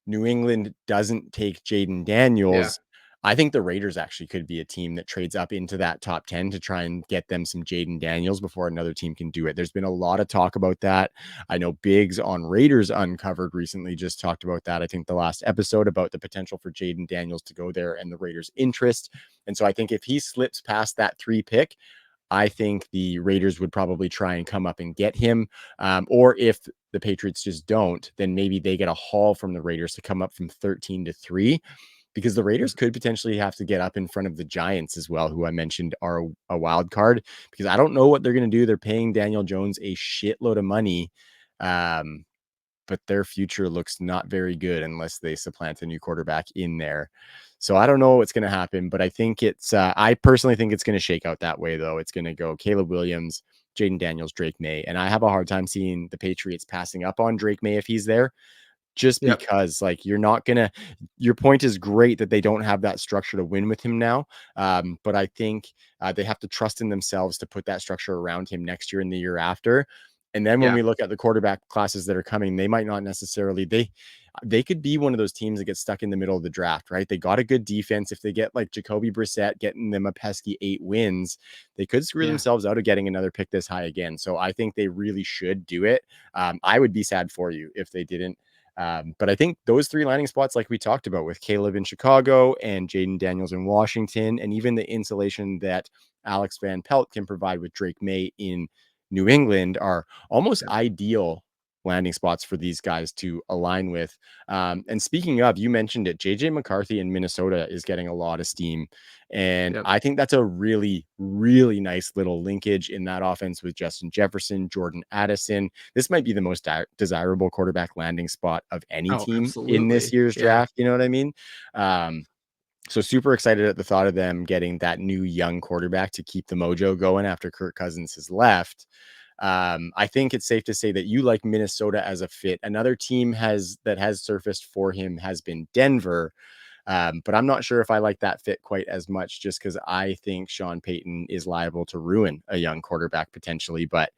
New England doesn't take Jayden Yeah. Daniels, I think the Raiders actually could be a team that trades up into that top 10 to try and get them some Jayden Daniels before another team can do it. There's been a lot of talk about that. I know Biggs on Raiders Uncovered recently just talked about that. I think the last episode about the potential for Jayden Daniels to go there and the Raiders' interest. And so I think if he slips past that 3 pick, I think the Raiders would probably try and come up and get him. Or if the Patriots just don't, then maybe they get a haul from the Raiders to come up from 13 to 3, because the Raiders could potentially have to get up in front of the Giants as well, who I mentioned are a wild card, because I don't know what they're going to do. They're paying Daniel Jones a shitload of money. But their future looks not very good unless they supplant a new quarterback in there. So I don't know what's going to happen, but I personally think it's going to shake out that way, though. It's going to go Caleb Williams, Jayden Daniels, Drake Maye. And I have a hard time seeing the Patriots passing up on Drake Maye if he's there, just Yep. because like your point is great that they don't have that structure to win with him now. But I think they have to trust in themselves to put that structure around him next year and the year after. And then when Yeah. we look at the quarterback classes that are coming, they might not necessarily, they could be one of those teams that get stuck in the middle of the draft, right? They got a good defense. If they get like Jacoby Brissett getting them a pesky 8 wins, they could screw Yeah. themselves out of getting another pick this high again. So I think they really should do it. I would be sad for you if they didn't. But I think those 3 landing spots, like we talked about with Caleb in Chicago and Jayden Daniels in Washington, and even the insulation that Alex Van Pelt can provide with Drake Maye in New England, are almost ideal landing spots for these guys to align with. And speaking of, you mentioned it, JJ McCarthy in Minnesota is getting a lot of steam. And Yep. I think that's a really, really nice little linkage in that offense with Justin Jefferson, Jordan Addison. This might be the most desirable quarterback landing spot of any Oh, team in this absolutely. year's Yeah. draft. You know what I mean? So super excited at the thought of them getting that new young quarterback to keep the mojo going after Kirk Cousins has left. I think it's safe to say that you like Minnesota as a fit. Another team that has surfaced for him has been Denver. But I'm not sure if I like that fit quite as much, just because I think Sean Payton is liable to ruin a young quarterback potentially. But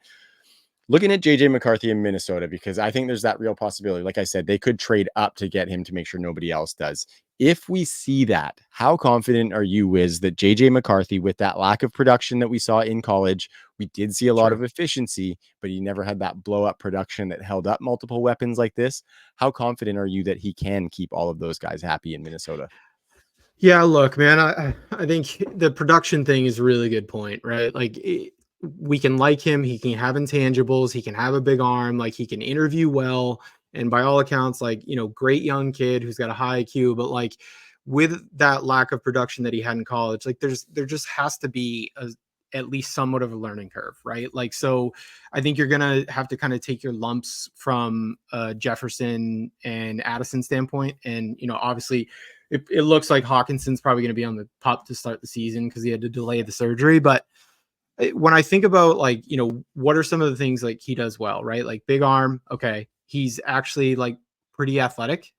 looking at JJ McCarthy in Minnesota, because I think there's that real possibility. Like I said, they could trade up to get him to make sure nobody else does. If we see that, how confident are you, Wiz, that JJ McCarthy, with that lack of production that we saw in college, we did see a lot True. of efficiency, but he never had that blow up production that held up multiple weapons like this? How confident are you that he can keep all of those guys happy in Minnesota? Yeah, look, man, I think the production thing is a really good point, right? Like we can like him, he can have intangibles, he can have a big arm, like he can interview well, and by all accounts, like great young kid who's got a high IQ, but like with that lack of production that he had in college, like there just has to be at least somewhat of a learning curve, right? Like so, I think you're gonna have to kind of take your lumps from Jefferson and Addison standpoint, and obviously it looks like Hawkinson's probably going to be on the pup to start the season because he had to delay the surgery. But when I think about like, what are some of the things like he does well, right? Like big arm. Okay. He's actually like pretty athletic,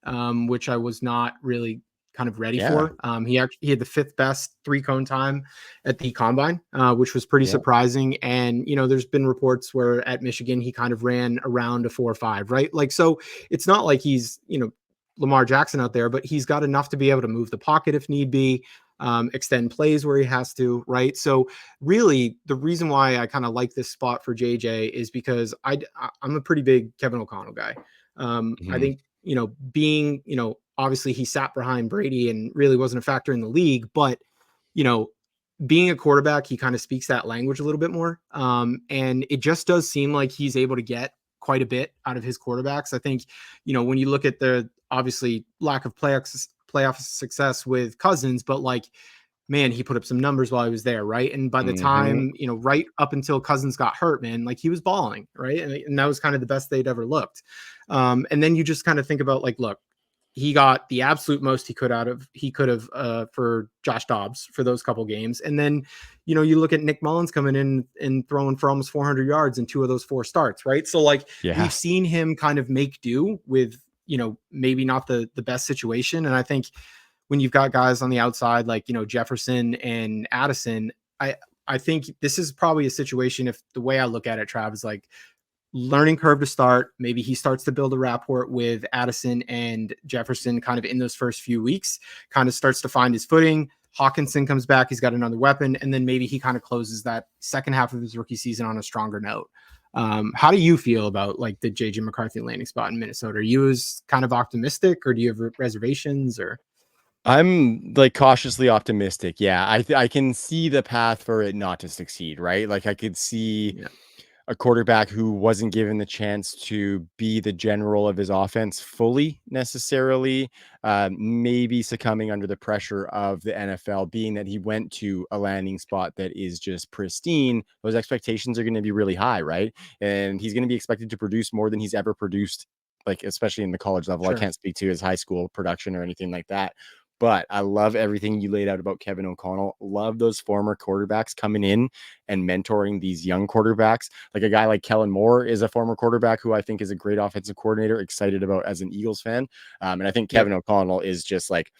which I was not really kind of ready Yeah. for. He had the 5th best 3-cone time at the combine, which was pretty Yeah. surprising. And, there's been reports where at Michigan, he kind of ran around a 4.5, right? Like, so it's not like he's, Lamar Jackson out there, but he's got enough to be able to move the pocket if need be, extend plays where he has to, right? So really, the reason why I kind of like this spot for JJ is because I'm a pretty big Kevin O'Connell guy. I Mhm. think being obviously he sat behind Brady and really wasn't a factor in the league, but you know being a quarterback, he kind of speaks that language a little bit more. And it just does seem like he's able to get quite a bit out of his quarterbacks. I think, when you look at the obviously lack of playoff success with Cousins, but like, man, he put up some numbers while he was there, right? And by the Mhm. time, right up until Cousins got hurt, man, like he was balling, right? And that was kind of the best they'd ever looked. And then you just kind of think about like, look, he got the absolute most he could have for Josh Dobbs for those couple games. And then, you look at Nick Mullins coming in and throwing for almost 400 yards in 2 of those 4 starts, right? So like Yeah. we've seen him kind of make do with, maybe not the best situation. And I think when you've got guys on the outside like, Jefferson and Addison, I think this is probably a situation, if the way I look at it, Trav, is like learning curve to start. Maybe he starts to build a rapport with Addison and Jefferson kind of in those first few weeks, kind of starts to find his footing. Hawkinson comes back, he's got another weapon, and then maybe he kind of closes that second half of his rookie season on a stronger note. How do you feel about like the JJ McCarthy landing spot in Minnesota? Are you as kind of optimistic, or do you have reservations? Or I'm like cautiously optimistic. Yeah, I can see the path for it not to succeed, right? Like I could see yeah, a quarterback who wasn't given the chance to be the general of his offense fully necessarily, maybe succumbing under the pressure of the NFL, being that he went to a landing spot that is just pristine. Those expectations are going to be really high, right? And he's going to be expected to produce more than he's ever produced, like especially in the college level. I sure, can't speak to his high school production or anything like that. But I love everything you laid out about Kevin O'Connell. Love those former quarterbacks coming in and mentoring these young quarterbacks. Like a guy like Kellen Moore is a former quarterback who I think is a great offensive coordinator, excited about as an Eagles fan. And I think yep, Kevin O'Connell is just like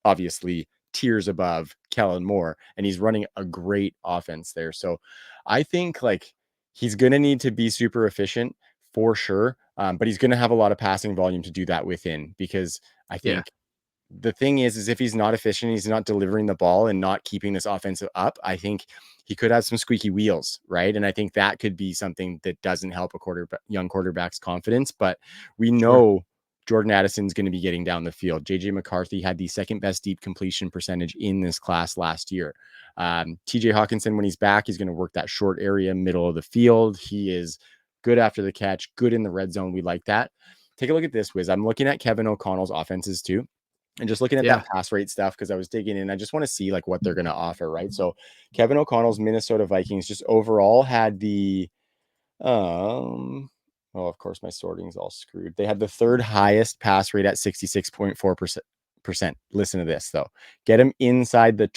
obviously tiers above Kellen Moore, and he's running a great offense there. So I think like he's going to need to be super efficient for sure. But he's going to have a lot of passing volume to do that within, because I yeah, think the thing is if he's not efficient, he's not delivering the ball and not keeping this offensive up, I think he could have some squeaky wheels, right? And I think that could be something that doesn't help a young quarterback's confidence. But we sure, know Jordan Addison's going to be getting down the field. JJ McCarthy had the second best deep completion percentage in this class last year. TJ Hawkinson, when he's back, he's going to work that short area, middle of the field. He is good after the catch, good in the red zone. We like that. Take a look at this, Wiz. I'm looking at Kevin O'Connell's offenses too, and just looking at that yeah, pass rate stuff, because I was digging in, I just want to see like what they're going to offer, right? So Kevin O'Connell's Minnesota Vikings just overall had the oh, of course my sorting's all screwed. They had the third highest pass rate at 66.4%. Listen to this though. Get him inside the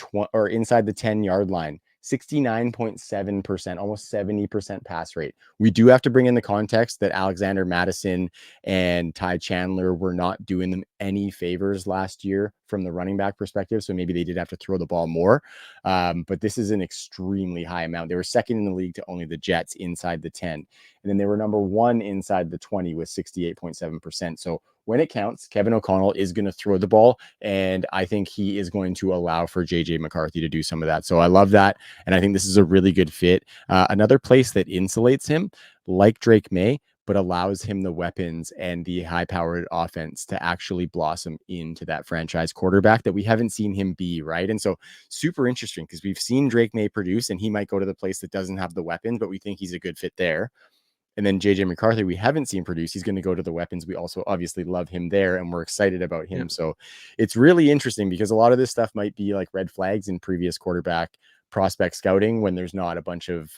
inside the 10-yard line. 69.7%, almost 70% pass rate. We do have to bring in the context that Alexander Madison and Ty Chandler were not doing them any favors last year from the running back perspective. So maybe they did have to throw the ball more. But this is an extremely high amount. They were second in the league to only the Jets inside the 10. And then they were number one inside the 20 with 68.7%. So when it counts, Kevin O'Connell is going to throw the ball. And I think he is going to allow for JJ McCarthy to do some of that. So I love that. And I think this is a really good fit. Another place that insulates him, like Drake Maye, but allows him the weapons and the high-powered offense to actually blossom into that franchise quarterback that we haven't seen him be, right? And so super interesting, because we've seen Drake Maye produce, and he might go to the place that doesn't have the weapons, but we think he's a good fit there. And then JJ McCarthy, we haven't seen produce. He's going to go to the weapons. We also obviously love him there, and we're excited about yeah. him. So it's really interesting, because a lot of this stuff might be like red flags in previous quarterback prospect scouting when there's not a bunch of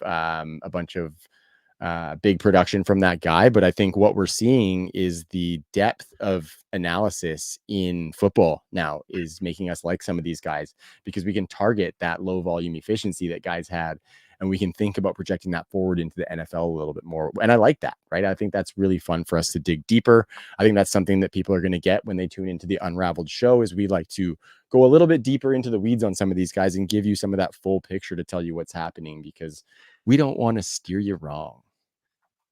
big production from that guy. But I think what we're seeing is the depth of analysis in football now is making us like some of these guys, because we can target that low volume efficiency that guys had, and we can think about projecting that forward into the NFL a little bit more. And I like that, right? I think that's really fun for us to dig deeper. I think that's something that people are going to get when they tune into the Unraveled show, is we like to go a little bit deeper into the weeds on some of these guys and give you some of that full picture to tell you what's happening, because we don't want to steer you wrong.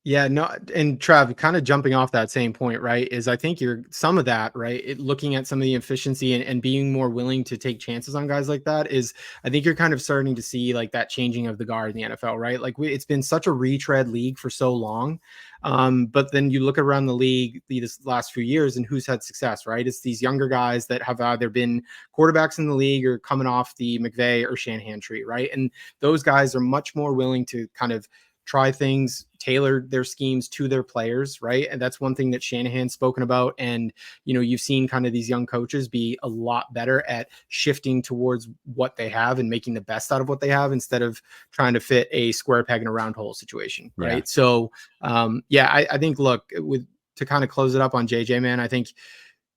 Yeah, no, and Trav, kind of jumping off that same point, right? Is I think you're some of that, right? Looking at some of the efficiency and being more willing to take chances on guys like that is, I think you're kind of starting to see like that changing of the guard in the NFL, right? Like it's been such a retread league for so long. But then you look around the league these last few years and who's had success, right? It's these younger guys that have either been quarterbacks in the league or coming off the McVay or Shanahan tree, right? And those guys are much more willing to kind of try things, tailor their schemes to their players, right? And that's one thing that Shanahan's spoken about. And, you've seen kind of these young coaches be a lot better at shifting towards what they have and making the best out of what they have instead of trying to fit a square peg in a round hole situation, Yeah. right? So, I think, look, to kind of close it up on JJ, man, I think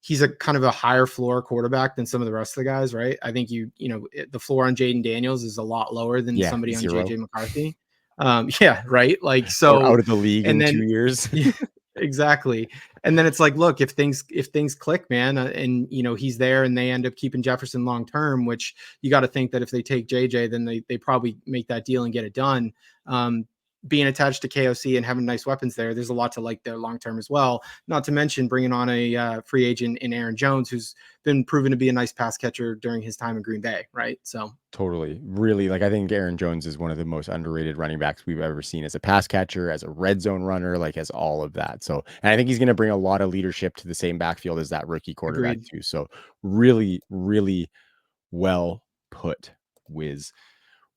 he's a kind of a higher floor quarterback than some of the rest of the guys, right? I think the floor on Jayden Daniels is a lot lower than Yeah. somebody on 0. JJ McCarthy. Yeah, right. Like Or so, out of the league and in then 2 years. Exactly. And then it's like, look, if things click, man, and he's there, and they end up keeping Jefferson long term, which you got to think that if they take JJ, then they probably make that deal and get it done. Um, Being attached to KOC and having nice weapons there's a lot to like there long term as well. Not to mention bringing on a free agent in Aaron Jones, who's been proven to be a nice pass catcher during his time in Green Bay, right? So Totally. Really, like, I think Aaron Jones is one of the most underrated running backs we've ever seen as a pass catcher, as a red zone runner, like, as all of that. So, and I think he's gonna bring a lot of leadership to the same backfield as that rookie quarterback agreed. too. So really, really well put, Wiz.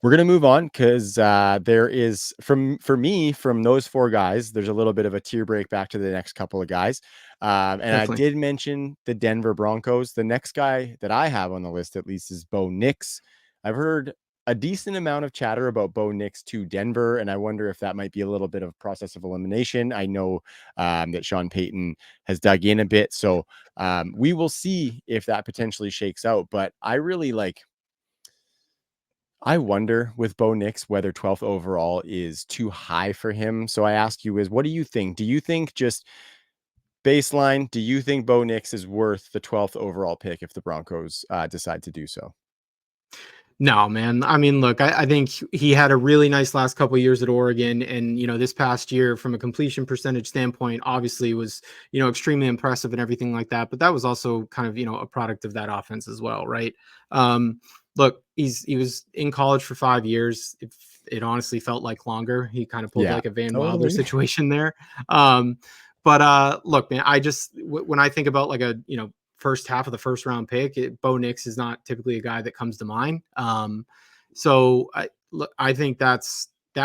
We're gonna move on because there is for me from those four guys. There's a little bit of a tier break back to the next couple of guys, and I Definitely did mention the Denver Broncos. The next guy that I have on the list, at least, is Bo Nix. I've heard a decent amount of chatter about Bo Nix to Denver, and I wonder if that might be a little bit of process of elimination. I know that Sean Payton has dug in a bit, so we will see if that potentially shakes out. But I really like. I wonder with Bo Nix whether 12th overall is too high for him. So I ask you is what do you think? Do you think just baseline, do you think Bo Nix is worth the 12th overall pick if the Broncos decide to do so? No, man. I mean, look, I think he had a really nice last couple of years at Oregon, and this past year, from a completion percentage standpoint, obviously was extremely impressive and everything like that. But that was also kind of a product of that offense as well, right? Look, he was in college for 5 years. It honestly felt like longer. He kind of pulled Yeah, like a Van Wilder totally. situation there. But look, man, I just when I think about like a first half of the first round pick, Bo Nix is not typically a guy that comes to mind. So I think that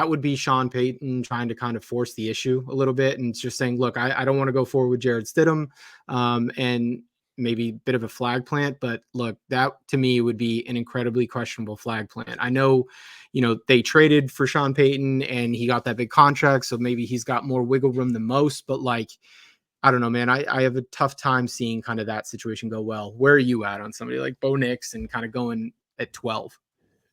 would be Sean Payton trying to kind of force the issue a little bit and just saying, look, I don't want to go forward with Jared Stidham, and maybe a bit of a flag plant, but look, that to me would be an incredibly questionable flag plant. I know, they traded for Sean Payton and he got that big contract, so maybe he's got more wiggle room than most, but like, I don't know, man. I have a tough time seeing kind of that situation go well. Where are you at on somebody like Bo Nix and kind of going at 12?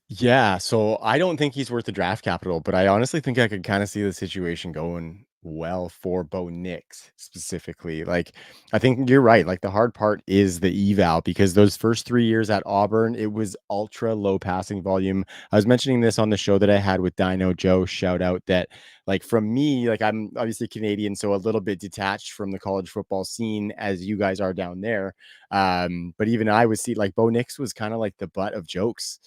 Yeah, so I don't think he's worth the draft capital, but I honestly think I could kind of see the situation going well for Bo Nix specifically. Like, I think you're right. Like, the hard part is the eval because those first 3 years at Auburn, it was ultra low passing volume. I was mentioning this on the show that I had with Dino Joe. Shout out that, like, from me, like, I'm obviously Canadian, so a little bit detached from the college football scene as you guys are down there. But even I would see like Bo Nix was kind of like the butt of jokes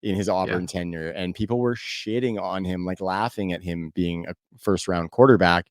in his Yeah. Auburn tenure, and people were shitting on him, like laughing at him being a first round quarterback.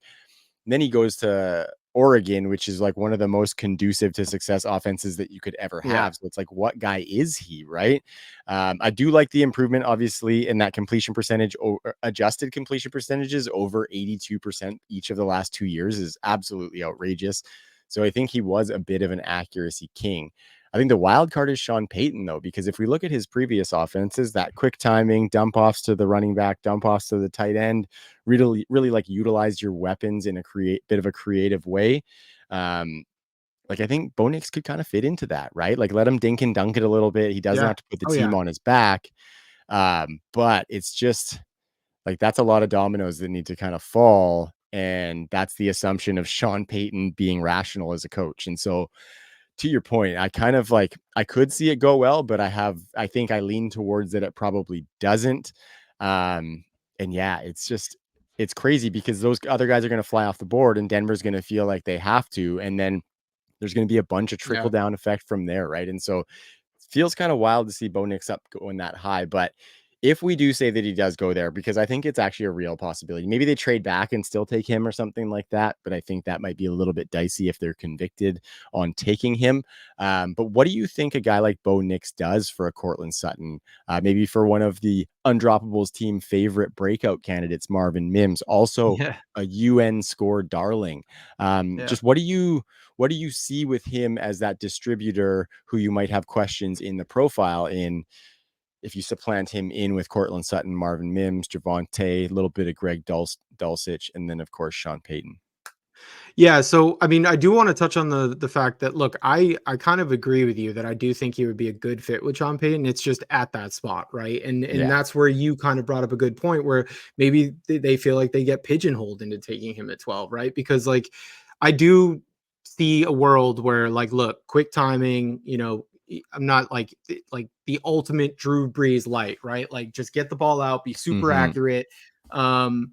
And then he goes to Oregon, which is like one of the most conducive to success offenses that you could ever Yeah. have. So it's like, what guy is he, right? I do like the improvement, obviously, in that completion percentage, adjusted completion percentages over 82% each of the last 2 years is absolutely outrageous. So I think he was a bit of an accuracy king. I think the wild card is Sean Payton, though, because if we look at his previous offenses, that quick timing, dump offs to the running back, dump offs to the tight end, really like utilize your weapons in a bit of a creative way. Um, like I think Bo Nix could kind of fit into that, right? Like let him dink and dunk it a little bit. He doesn't Yeah. have to put the Oh team yeah. on his back. But it's just like that's a lot of dominoes that need to kind of fall. And that's the assumption of Sean Payton being rational as a coach. And so to your point, I kind of like I could see it go well, but I think I lean towards that it probably doesn't. And yeah, it's crazy because those other guys are going to fly off the board and Denver's going to feel like they have to. And then there's going to be a bunch of trickle Yeah. down effect from there. Right. And so feels kind of wild to see Bo Nix up going that high. But if we do say that he does go there, because I think it's actually a real possibility, maybe they trade back and still take him or something like that. But I think that might be a little bit dicey if they're convicted on taking him. But what do you think a guy like Bo Nix does for a Cortland Sutton? Maybe for one of the Undroppables team favorite breakout candidates, Marvin Mims, also Yeah. a UN score darling. Yeah. Just what do you see with him as that distributor who you might have questions in the profile in if you supplant him in with Cortland Sutton, Marvin Mims, Javonte, a little bit of Greg Dulcich, and then of course Sean Payton. Yeah, so I mean, I do want to touch on the fact that look, I kind of agree with you that I do think he would be a good fit with Sean Payton. It's just at that spot, right? And Yeah. that's where you kind of brought up a good point where maybe they feel like they get pigeonholed into taking him at 12, right? Because like I do see a world where, like, look, quick timing, I'm not like the ultimate Drew Brees light, right? Like, just get the ball out, be super Mhm. accurate. Um,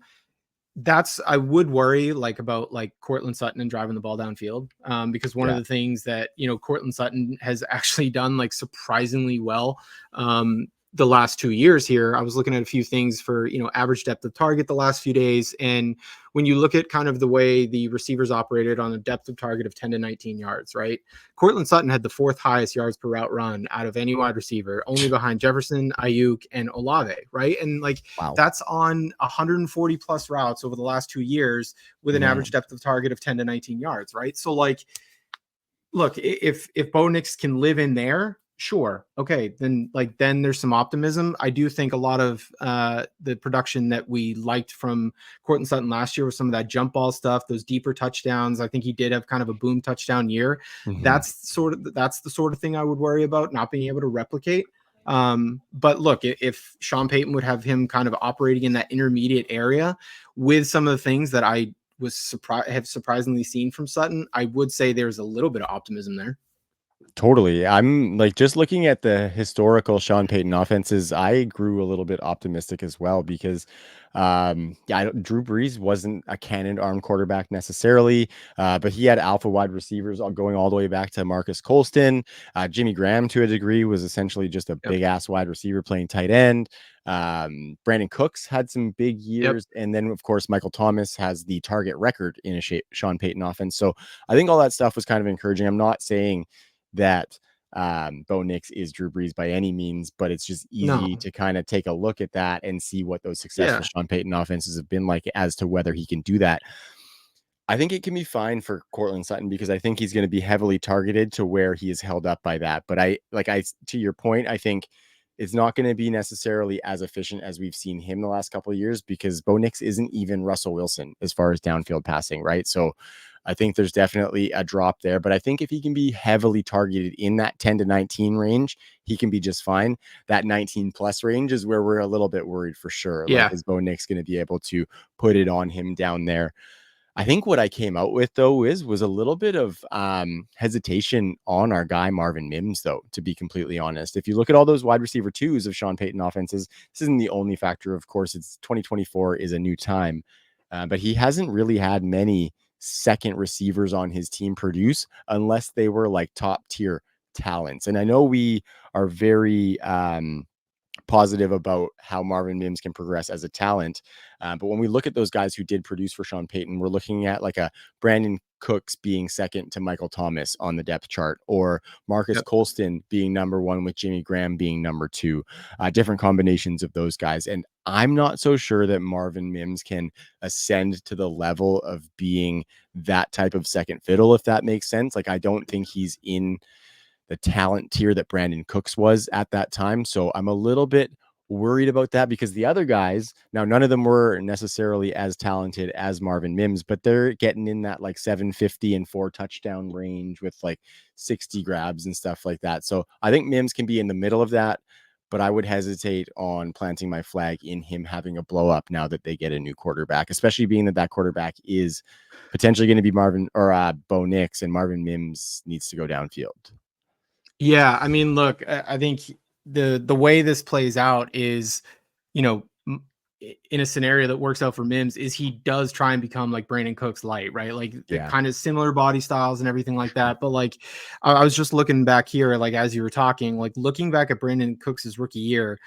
that's I would worry like about like Cortland Sutton and driving the ball downfield, because one of Yeah. the things that Cortland Sutton has actually done like surprisingly well, the last 2 years here. I was looking at a few things for average depth of target the last few days, and when you look at kind of the way the receivers operated on a depth of target of 10 to 19 yards, right? Cortland Sutton had the fourth highest yards per route run out of any wide receiver, only behind Jefferson, Ayuk, and Olave, right? And like Wow. that's on 140 plus routes over the last 2 years with an average Man. depth of target of 10 to 19 yards, right? So like, look, if Bo Nix can live in there, sure, okay, then there's some optimism. I do think a lot of the production that we liked from Cortland Sutton last year was some of that jump ball stuff, those deeper touchdowns. I think he did have kind of a boom touchdown year. Mhm. That's the sort of thing I would worry about not being able to replicate. But look, if Sean Payton would have him kind of operating in that intermediate area with some of the things that I have surprisingly seen from Sutton, I would say there's a little bit of optimism there. Totally. I'm like just looking at the historical Sean Payton offenses, I grew a little bit optimistic as well because yeah, Drew Brees wasn't a cannon arm quarterback necessarily, but he had alpha wide receivers all going all the way back to Marcus Colston. Jimmy Graham to a degree was essentially just a Yep. big ass wide receiver playing tight end. Brandon Cooks had some big Yep. years, and then of course Michael Thomas has the target record in a Sean Payton offense. So I think all that stuff was kind of encouraging. I'm not saying that Bo Nix is Drew Brees by any means, but it's just No. easy to kind of take a look at that and see what those successful Yeah. Sean Payton offenses have been like as to whether he can do that. I think it can be fine for Cortland Sutton because I think he's going to be heavily targeted to where he is held up by that. But to your point, I think it's not going to be necessarily as efficient as we've seen him the last couple of years because Bo Nix isn't even Russell Wilson as far as downfield passing, right? So I think there's definitely a drop there. But I think if he can be heavily targeted in that 10 to 19 range, he can be just fine. That 19 plus range is where we're a little bit worried for sure. Like, Yeah. is Bo Nix going to be able to put it on him down there? I think what I came out with though was a little bit of hesitation on our guy Marvin Mims though, to be completely honest. If you look at all those wide receiver twos of Sean Payton offenses, this isn't the only factor. Of course, it's 2024 is a new time, but he hasn't really had many second receivers on his team produce unless they were like top tier talents. And I know we are very positive about how Marvin Mims can progress as a talent. But when we look at those guys who did produce for Sean Payton, we're looking at like a Brandon Cooks being second to Michael Thomas on the depth chart, or Marcus Yep. Colston being number one with Jimmy Graham being number two, different combinations of those guys. And I'm not so sure that Marvin Mims can ascend to the level of being that type of second fiddle, if that makes sense. Like, I don't think he's in the talent tier that Brandon Cooks was at that time. So I'm a little bit worried about that because the other guys, now none of them were necessarily as talented as Marvin Mims, but they're getting in that like 750 and 4 touchdown range with like 60 grabs and stuff like that. So I think Mims can be in the middle of that, but I would hesitate on planting my flag in him having a blow up now that they get a new quarterback, especially being that quarterback is potentially going to be Marvin or Bo Nix, and Marvin Mims needs to go downfield. Yeah, I mean, look, I think the way this plays out is, you know, in a scenario that works out for Mims, is he does try and become like Brandon Cooks light, right? Like the Yeah. kind of similar body styles and everything like that. But like, I was just looking back here, like as you were talking, like looking back at Brandon Cooks's rookie year,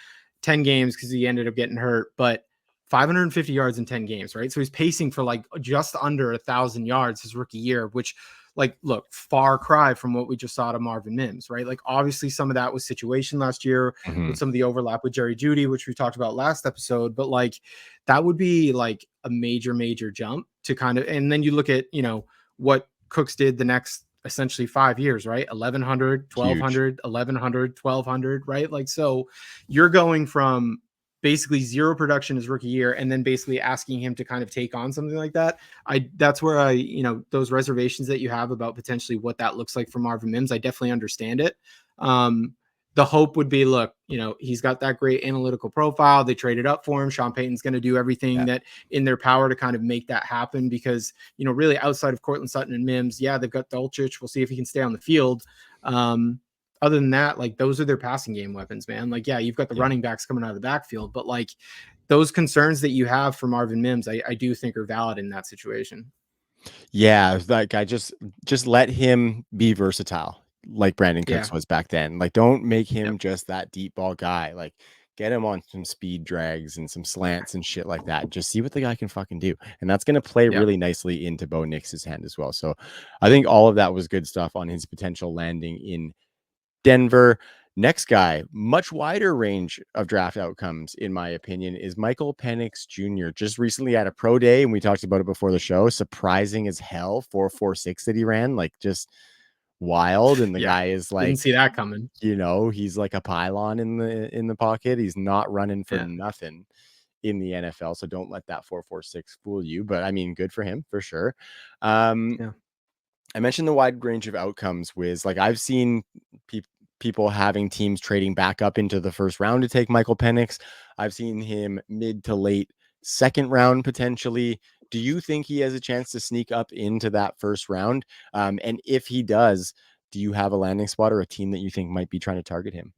10 games because he ended up getting hurt, but 550 yards in 10 games, right? So he's pacing for like just under 1,000 yards his rookie year, which, like, look, far cry from what we just saw to Marvin Mims, right? Like, obviously, some of that was situation last year Mhm. with some of the overlap with Jerry Jeudy, which we talked about last episode. But like, that would be like a major, major jump to kind of. And then you look at, what Cooks did the next essentially 5 years, right? 1,100, Huge. 1,200, 1,100, 1,200, right? Like, so you're going from basically zero production his rookie year and then basically asking him to kind of take on something like that. That's where those reservations that you have about potentially what that looks like for Marvin Mims, I definitely understand it. the hope would be, look, he's got that great analytical profile. They traded up for him. Sean Payton's going to do everything Yeah. that in their power to kind of make that happen because, really outside of Cortland Sutton and Mims, yeah, they've got Dulcich. We'll see if he can stay on the field. Other than that, like, those are their passing game weapons, man. Like, yeah, you've got the running backs coming out of the backfield, but like those concerns that you have for Marvin Mims, I do think are valid in that situation. Yeah, like I just let him be versatile, like Brandon Yeah. Cooks was back then. Like, don't make Yep. him just that deep ball guy. Like, get him on some speed drags and some slants and shit like that. Just see what the guy can fucking do, and that's gonna play Yep. really nicely into Bo Nix's hand as well. So, I think all of that was good stuff on his potential landing in Denver. Next guy, much wider range of draft outcomes, in my opinion, is Michael Penix Jr. Just recently at a pro day, and we talked about it before the show. Surprising as hell, 4.46 that he ran, like just wild. And the Yeah. guy is Didn't like, see that coming. he's like a pylon in the pocket. He's not running for Yeah. nothing in the NFL. So don't let that 4.46 fool you. But I mean, good for him for sure. Yeah. I mentioned the wide range of outcomes, Wiz. Like, I've seen people having teams trading back up into the first round to take Michael Penix. I've seen him mid to late second round potentially. Do you think he has a chance to sneak up into that first round? And if he does, do you have a landing spot or a team that you think might be trying to target him?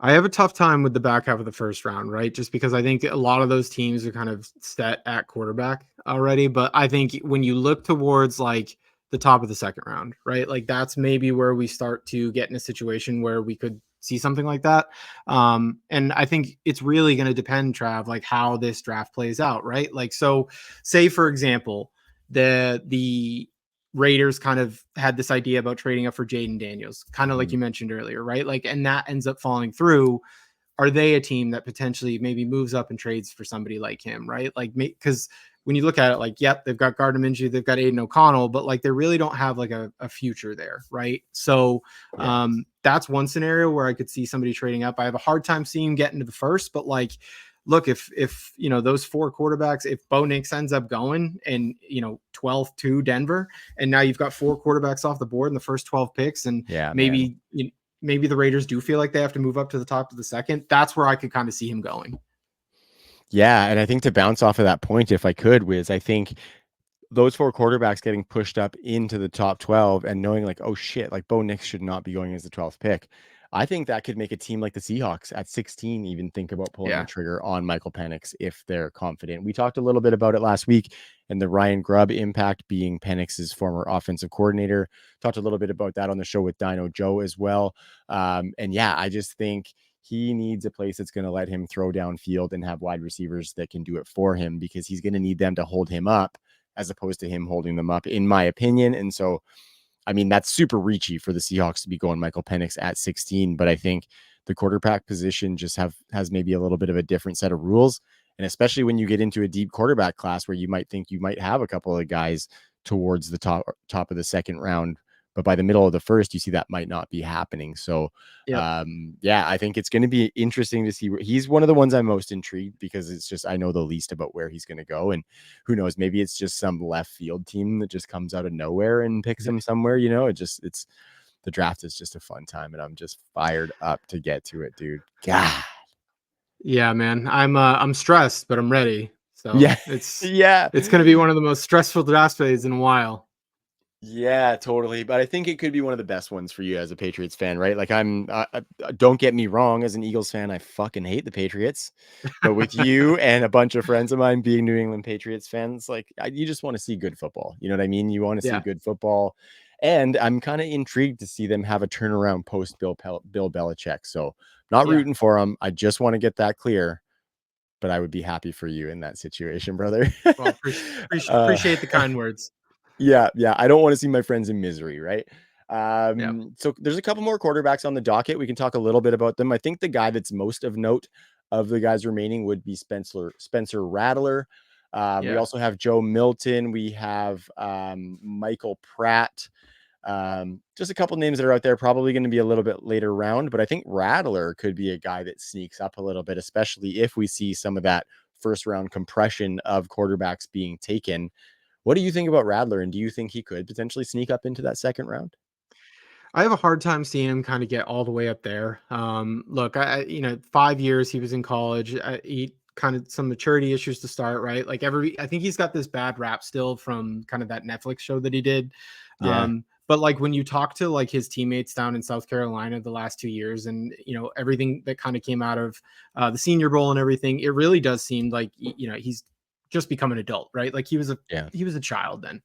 I have a tough time with the back half of the first round, right? Just because I think a lot of those teams are kind of set at quarterback already. But I think when you look towards like the top of the second round, right? Like that's maybe where we start to get in a situation where we could see something like that. And I think it's really going to depend, Trav, like how this draft plays out, right? Like, so say for example, the Raiders kind of had this idea about trading up for Jayden Daniels, kind of like Mhm. you mentioned earlier, right? Like, and that ends up falling through. Are they a team that potentially maybe moves up and trades for somebody like him, right? Like, because when you look at it, like, yep, they've got Gardner Minshew, they've got Aiden O'Connell, but like they really don't have like a future there, right? So Yeah. that's one scenario where I could see somebody trading up. I have a hard time seeing getting to the first, but like, look, if those four quarterbacks, if Bo Nix ends up going and 12th to Denver, and now you've got four quarterbacks off the board in the first 12 picks, and Yeah, man. maybe the Raiders do feel like they have to move up to the top of the second. That's where I could kind of see him going. Yeah. And I think to bounce off of that point, if I could, Wiz, I think those four quarterbacks getting pushed up into the top 12 and knowing like, oh shit, like Bo Nix should not be going as the 12th pick. I think that could make a team like the Seahawks at 16 even think about pulling the Yeah. trigger on Michael Penix if they're confident. We talked a little bit about it last week and the Ryan Grubb impact being Penix's former offensive coordinator. Talked a little bit about that on the show with Dino Joe as well. And yeah, I just think he needs a place that's going to let him throw downfield and have wide receivers that can do it for him because he's going to need them to hold him up as opposed to him holding them up, in my opinion. And so, I mean, that's super reachy for the Seahawks to be going Michael Penix at 16, but I think the quarterback position just has maybe a little bit of a different set of rules. And especially when you get into a deep quarterback class where you might think you might have a couple of guys towards the top of the second round, but by the middle of the first, you see that might not be happening. So Yep. yeah, I think it's going to be interesting to see where he's one of the ones I'm most intrigued because it's just I know the least about where he's going to go, and who knows, maybe it's just some left field team that just comes out of nowhere and picks him somewhere. It's the draft is just a fun time, and I'm just fired up to get to it, dude. God, Yeah, man. I'm stressed, but I'm ready. So yeah, it's yeah. it's gonna be one of the most stressful draft days in a while. Yeah, totally. But I think it could be one of the best ones for you as a Patriots fan, right? Like don't get me wrong, as an Eagles fan, I fucking hate the Patriots. But with you and a bunch of friends of mine being New England Patriots fans, like you just want to see good football. You know what I mean? You want to see Yeah. good football. And I'm kind of intrigued to see them have a turnaround post Bill Belichick. So not Yeah. rooting for them. I just want to get that clear. But I would be happy for you in that situation, brother. Well, uh, appreciate the kind words. Yeah, yeah. I don't want to see my friends in misery, right? Yeah. So there's a couple more quarterbacks on the docket. We can talk a little bit about them. I think the guy that's most of note of the guys remaining would be Spencer Rattler. We Yeah. also have Joe Milton. We have Michael Pratt. Just a couple names that are out there, probably going to be a little bit later round, but I think Rattler could be a guy that sneaks up a little bit, especially if we see some of that first round compression of quarterbacks being taken. What do you think about Rattler, and do you think he could potentially sneak up into that second round? I have a hard time seeing him kind of get all the way up there. Look, 5 years he was in college. He kind of some maturity issues to start, right? Like I think he's got this bad rap still from kind of that Netflix show that he did. Yeah. But like when you talk to like his teammates down in South Carolina the last 2 years, and everything that kind of came out of the Senior Bowl and everything, it really does seem like he's just become an adult, right? Like Yeah. he was a child then.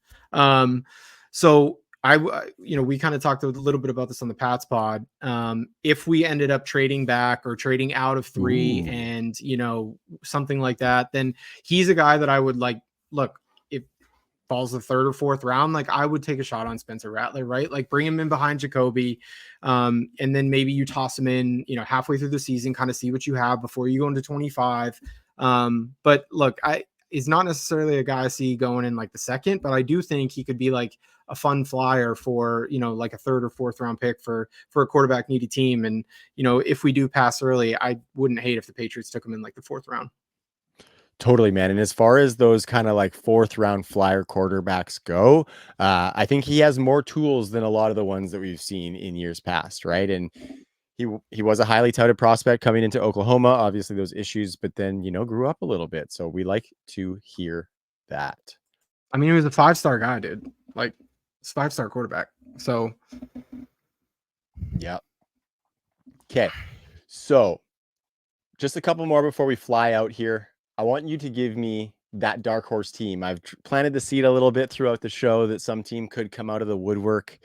So we kind of talked a little bit about this on the Pats pod. If we ended up trading back or trading out of 3 Ooh. and, something like that, then he's a guy that I would like, look, if falls the third or fourth round, like I would take a shot on Spencer Rattler, right? Like bring him in behind Jacoby. And then maybe you toss him in, halfway through the season, kind of see what you have before you go into 25. But look, he's not necessarily a guy I see going in like the second, but I do think he could be like a fun flyer for, like a third or fourth round pick for a quarterback needy team. And, if we do pass early, I wouldn't hate if the Patriots took him in like the fourth round. Totally, man. And as far as those kind of like fourth round flyer quarterbacks go, I think he has more tools than a lot of the ones that we've seen in years past, right? And he was a highly touted prospect coming into Oklahoma. Obviously, those issues, but then grew up a little bit. So we like to hear that. I mean, he was a 5-star guy, dude. Like, it's 5-star quarterback. So, Yep. Okay. So just a couple more before we fly out here. I want you to give me that dark horse team. I've planted the seed a little bit throughout the show that some team could come out of the woodwork.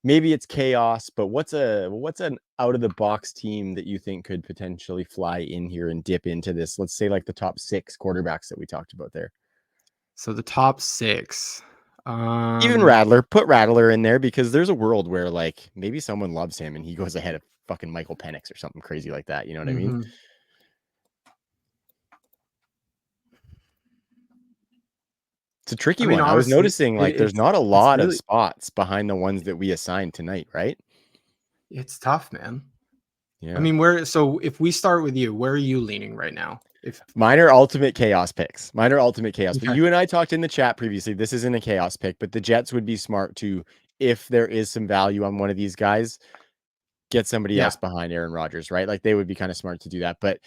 Maybe it's chaos, but what's an out of the box team that you think could potentially fly in here and dip into this? Let's say like the top 6 quarterbacks that we talked about there. so the top 6. Even Rattler, put Rattler in there because there's a world where like maybe someone loves him and he goes ahead of fucking Michael Penix or something crazy like that. You know what I mean? It's a tricky one. I was Honestly, noticing like there's not a it's lot of really spots behind the ones that we assigned tonight, right? it's tough, man. I Yeah. mean, if we start with you, where are you leaning right now? Mine are ultimate chaos picks. Mine are ultimate chaos. But Okay. you and I talked in the chat previously. This isn't a chaos pick, but the Jets would be smart to, if there is some value on one of these guys, get somebody Yeah. else behind Aaron Rodgers, right? Like they would be kind of smart to do that. But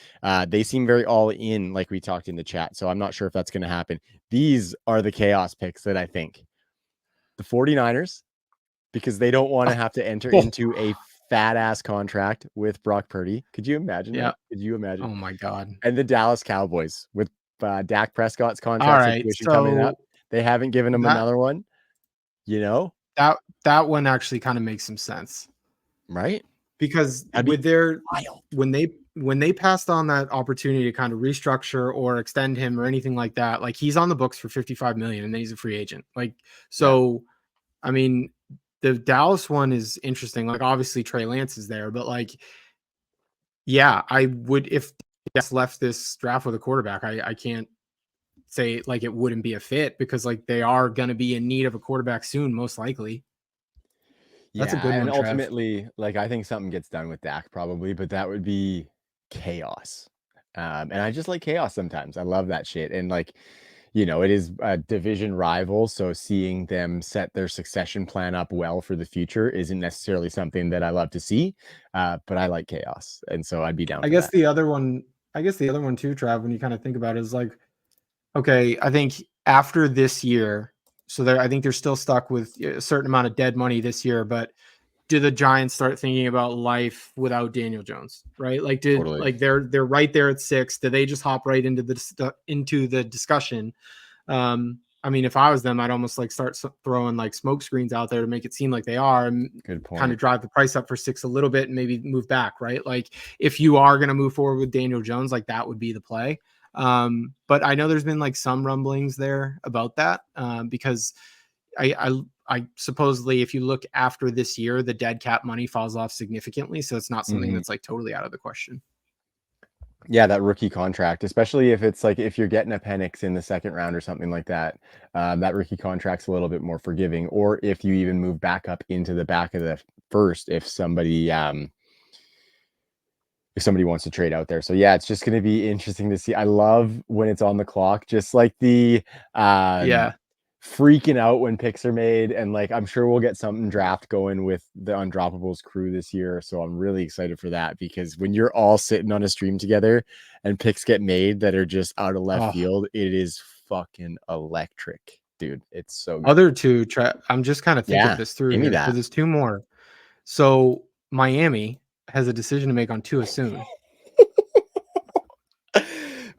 they seem very all in, like we talked in the chat. So I'm not sure if that's going to happen. These are the chaos picks that I think. The 49ers, because they don't want to have to enter Oh, into a fat ass contract with Brock Purdy. Could you imagine yeah. that? Could you Oh imagine? my God. And the Dallas Cowboys with Dak Prescott's All contract right. situation coming up. So They haven't given him that another one, that one actually kind of makes some sense right? because That'd be with their wild. when they passed on that opportunity to kind of restructure or extend him or anything like that, like he's on the books for 55 million and then he's a free agent. Like, Yeah. so I mean, the Dallas one is interesting. Like, obviously Trey Lance is there, but like, yeah, I would if Dallas left this draft with a quarterback. I can't say like it wouldn't be a fit because like they are going to be in need of a quarterback soon, most likely. That's a Yeah. good And one, Trev. ultimately, like I think something gets done with Dak probably, but that would be chaos. And I just like chaos sometimes. I love that shit. And like, it is a division rival. So seeing them set their succession plan up well for the future isn't necessarily something that I love to see. But I like chaos. And so I'd be down I for guess that. the other one, I guess the other one too, Trav, when you kind of think about it, is like, okay, I think after this year, so I think they're still stuck with a certain amount of dead money this year, but do the Giants start thinking about life without Daniel Jones, right? Like, Totally. they're right there at 6? Do they just hop right into the discussion? I mean, if I was them, I'd almost like start throwing like smoke screens out there to make it seem like they are and Good kind point. of drive the price up for 6 a little bit and maybe move back, right? Like if you are going to move forward with Daniel Jones, like that would be the play. But I know there's been like some rumblings there about that because I supposedly, if you look after this year, the dead cap money falls off significantly. So it's not something Mhm. that's like totally out of the question. Yeah, that rookie contract, especially if it's like if you're getting a Penix in the second round or something like that, that rookie contract's a little bit more forgiving. Or if you even move back up into the back of the first, if somebody wants to trade out there. So yeah, it's just going to be interesting to see. I love when it's on the clock, just like the um, Yeah. freaking out when picks are made, and like I'm sure we'll get something draft going with the Undroppables crew this year. So I'm really excited for that, because when you're all sitting on a stream together and picks get made that are just out of left field, it is fucking electric, dude. It's so good. Other two, I'm just kind of thinking Yeah, this through give me here. So that. there's two more. So Miami has a decision to make on Tua soon, right?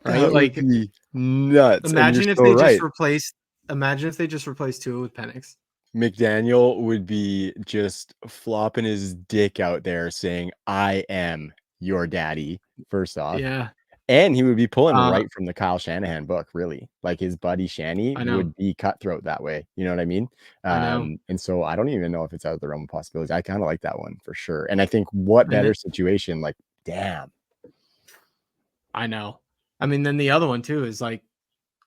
That would Like, be nuts, and you're imagine if so they just right. replaced. Imagine if they just replaced Tua with Penix. McDaniel would be just flopping his dick out there saying, "I am your daddy," first off. Yeah, And he would be pulling uh, right from the Kyle Shanahan book, really. Like, his buddy Shanny I know, would be cutthroat that way, you know what I mean? I know, And so I don't even know if it's out of the realm of possibilities. I kinda like that one for sure, and I think what and better then situation, like, damn, I know. I mean, then the other one too is like,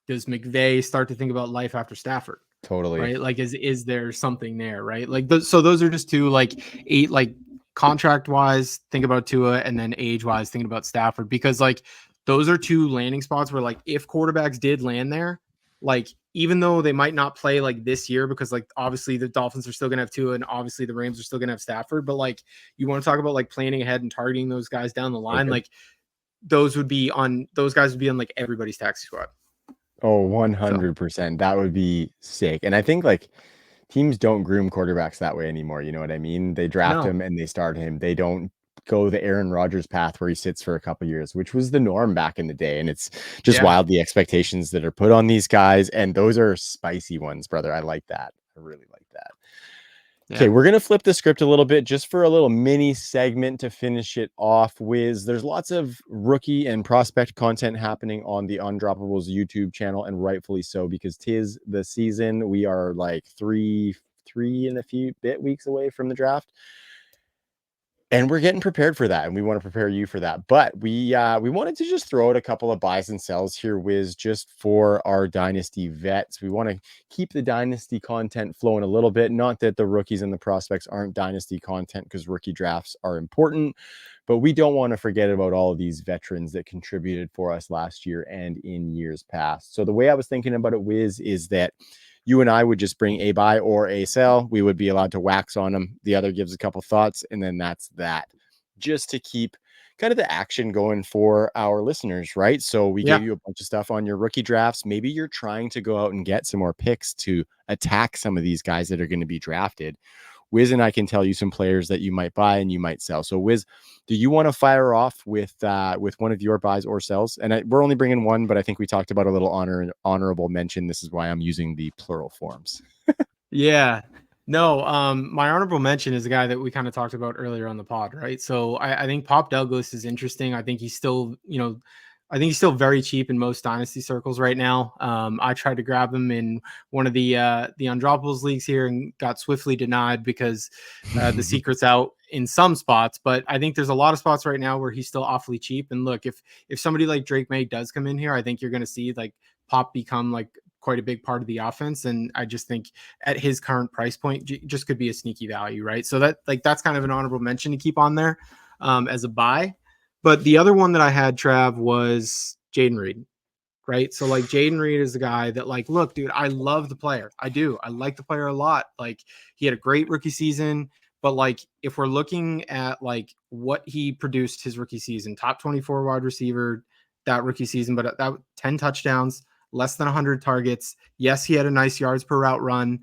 does McVay start to think about life after Stafford? totally. Right? Like, is there something there? Right? Like, so those are just two, like, eight, like, contract wise, think about Tua, and then age wise, thinking about Stafford, because like those are two landing spots where, like, if quarterbacks did land there, like, even though they might not play like this year, because like obviously the Dolphins are still gonna have Tua and obviously the Rams are still gonna have Stafford, but like, you want to talk about like planning ahead and targeting those guys down the So line, good. like those guys would be on like everybody's taxi squad. Oh, So 100%. That would be sick, and I think, like, teams don't groom quarterbacks that way anymore, you know what I mean? They draft no, him and they start him. They don't go the Aaron Rodgers path where he sits for a couple years, which was the norm back in the day, and it's just yeah, wild the expectations that are put on these guys, and those are spicy ones, brother. I like that. I really like that. Okay, yeah, we're gonna flip the script a little bit just for a little mini segment to finish it off. There's lots of rookie and prospect content happening on the Undroppables YouTube channel, and rightfully so, because 'tis the season. We are like three and a few bit weeks away from the draft. And we're getting prepared for that, and we want to prepare you for that. But we wanted to just throw out a couple of buys and sells here, Wiz, just for our dynasty vets. We want to keep the dynasty content flowing a little bit. Not that the rookies and the prospects aren't dynasty content, because rookie drafts are important, but we don't want to forget about all of these veterans that contributed for us last year and in years past. So the way I was thinking about it, Wiz, is that you and I would just bring a buy or a sell. We would be allowed to wax on them. The other gives a couple thoughts, and then that's that. Just to keep kind of the action going for our listeners, right? So we yeah. gave you a bunch of stuff on your rookie drafts. Maybe you're trying to go out and get some more picks to attack some of these guys that are going to be drafted. Wiz and I can tell you some players that you might buy and you might sell. So Wiz, do you want to fire off with one of your buys or sells? And we're only bringing one, but I think we talked about a little honorable mention. This is why I'm using the plural forms. Yeah. No, my honorable mention is a guy that we kind of talked about earlier on the pod, right? So I think Pop Douglas is interesting. I think he's still, I think he's still very cheap in most dynasty circles right now. I tried to grab him in one of the undroppables leagues here and got swiftly denied because the secret's out in some spots. But I think there's a lot of spots right now where he's still awfully cheap. And look, if somebody like Drake May does come in here, I think you're going to see like Pop become like quite a big part of the offense. And I just think at his current price point, just could be a sneaky value, right? So that's kind of an honorable mention to keep on there as a buy. But the other one that I had, Trav, was Jayden Reed, right? So like Jayden Reed is the guy that, like, look, dude, I love the player. I do. I like the player a lot. Like, he had a great rookie season. But like, if we're looking at like what he produced his rookie season, top 24 wide receiver that rookie season, but that 10 touchdowns, less than 100 targets. Yes, he had a nice yards per route run,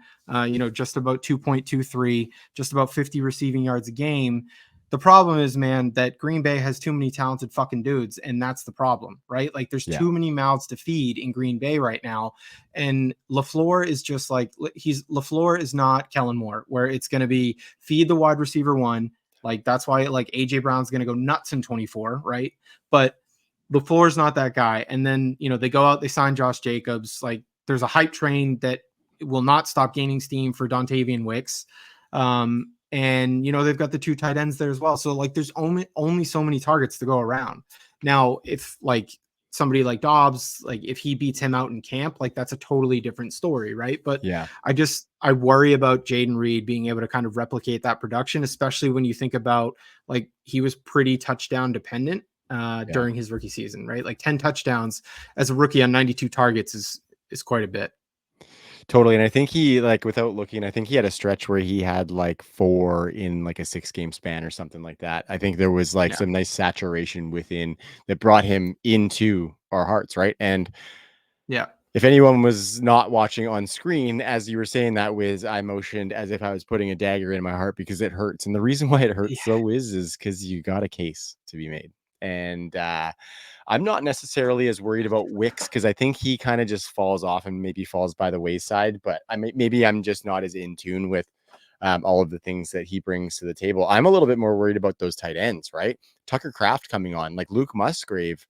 just about 2.23, just about 50 receiving yards a game. The problem is, man, that Green Bay has too many talented fucking dudes, and that's the problem, right? Like, there's Yeah. too many mouths to feed in Green Bay right now, and LaFleur is just like LaFleur is not Kellen Moore, where it's going to be feed the wide receiver one, like that's why like AJ Brown's going to go nuts in 24, right? But LaFleur's not that guy. And then, they go out, they sign Josh Jacobs. Like, there's a hype train that will not stop gaining steam for Dontavian Wicks. And they've got the two tight ends there as well. So like, there's only so many targets to go around. Now, if like somebody like Dobbs, like if he beats him out in camp, like that's a totally different story, right? But Yeah. I worry about Jayden Reed being able to kind of replicate that production, especially when you think about like he was pretty touchdown dependent Yeah. during his rookie season, right? Like 10 touchdowns as a rookie on 92 targets is quite a bit. Totally, and I think he, like, without looking, I think he had a stretch where he had, like, 4 in, like, a 6-game span or something like that. I think there was, like, Yeah. some nice saturation within that brought him into our hearts, right? And Yeah. if anyone was not watching on screen, as you were saying that, Wiz, I motioned as if I was putting a dagger in my heart because it hurts, and the reason why it Yeah. hurts so, Wiz, is because you got a case to be made, and, I'm not necessarily as worried about Wicks because I think he kind of just falls off and maybe falls by the wayside. But maybe I'm just not as in tune with all of the things that he brings to the table. I'm a little bit more worried about those tight ends, right? Tucker Kraft coming on, like Luke Musgrave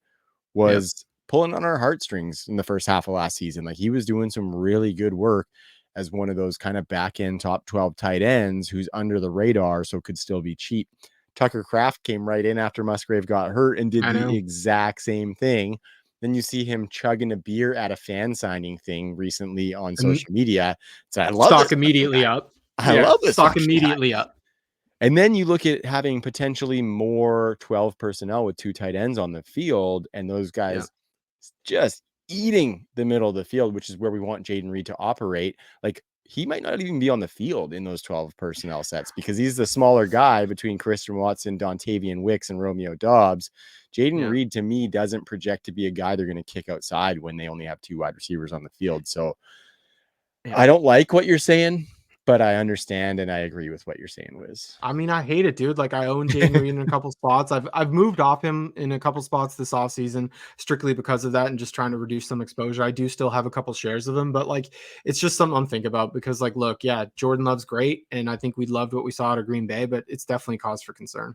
Yep. was pulling on our heartstrings in the first half of last season. Like he was doing some really good work as one of those kind of back end top 12 tight ends who's under the radar, so could still be cheap. Tucker Kraft came right in after Musgrave got hurt and did I the know. exact same thing. Then you see him chugging a beer at a fan signing thing recently on And social media. So I love stock this fucking immediately guy. up. I Yeah. love this Stock fucking guy. immediately up. And then you look at having potentially more 12 personnel with 2 tight ends on the field, and those Yeah. guys just eating the middle of the field, which is where we want Jayden Reed to operate. Like he might not even be on the field in those 12 personnel sets because he's the smaller guy between Christian Watson, Dontavian Wicks, and Romeo Dobbs. Jayden Yeah. Reed to me doesn't project to be a guy they're going to kick outside when they only have 2 wide receivers on the field. So Yeah. I don't like what you're saying, but I understand and I agree with what you're saying, Wiz. I mean, I hate it, dude. Like I own Jayden Reed in a couple spots. I've moved off him in a couple spots this offseason strictly because of that and just trying to reduce some exposure. I do still have a couple shares of him, but like it's just something I'm thinking about because like look, yeah, Jordan Love's great and I think we loved what we saw out of Green Bay, but it's definitely cause for concern.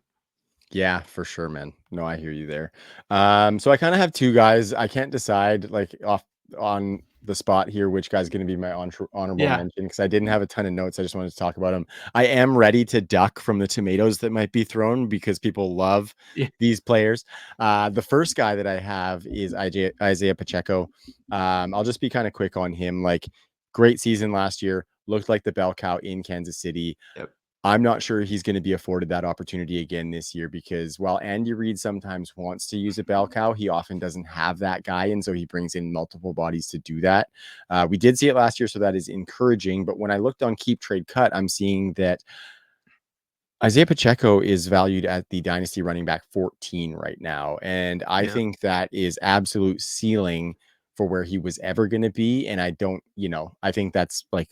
Yeah, for sure, man. No, I hear you there. So I kind of have 2 guys. I can't decide like off on the spot here which guy's going to be my honorable Yeah. mention because I didn't have a ton of notes. I just wanted to talk about him. I am ready to duck from the tomatoes that might be thrown because people love Yeah. these players. The first guy that I have is Isaiah Pacheco. I'll just be kind of quick on him. Like great season last year, looked like the bell cow in Kansas City. Yep. I'm not sure he's going to be afforded that opportunity again this year because while Andy Reid sometimes wants to use a bell cow, he often doesn't have that guy. And so he brings in multiple bodies to do that. We did see it last year, so that is encouraging. But when I looked on Keep Trade Cut, I'm seeing that Isaiah Pacheco is valued at the Dynasty running back 14 right now. And I Yeah. think that is absolute ceiling for where he was ever going to be. And I don't, I think that's like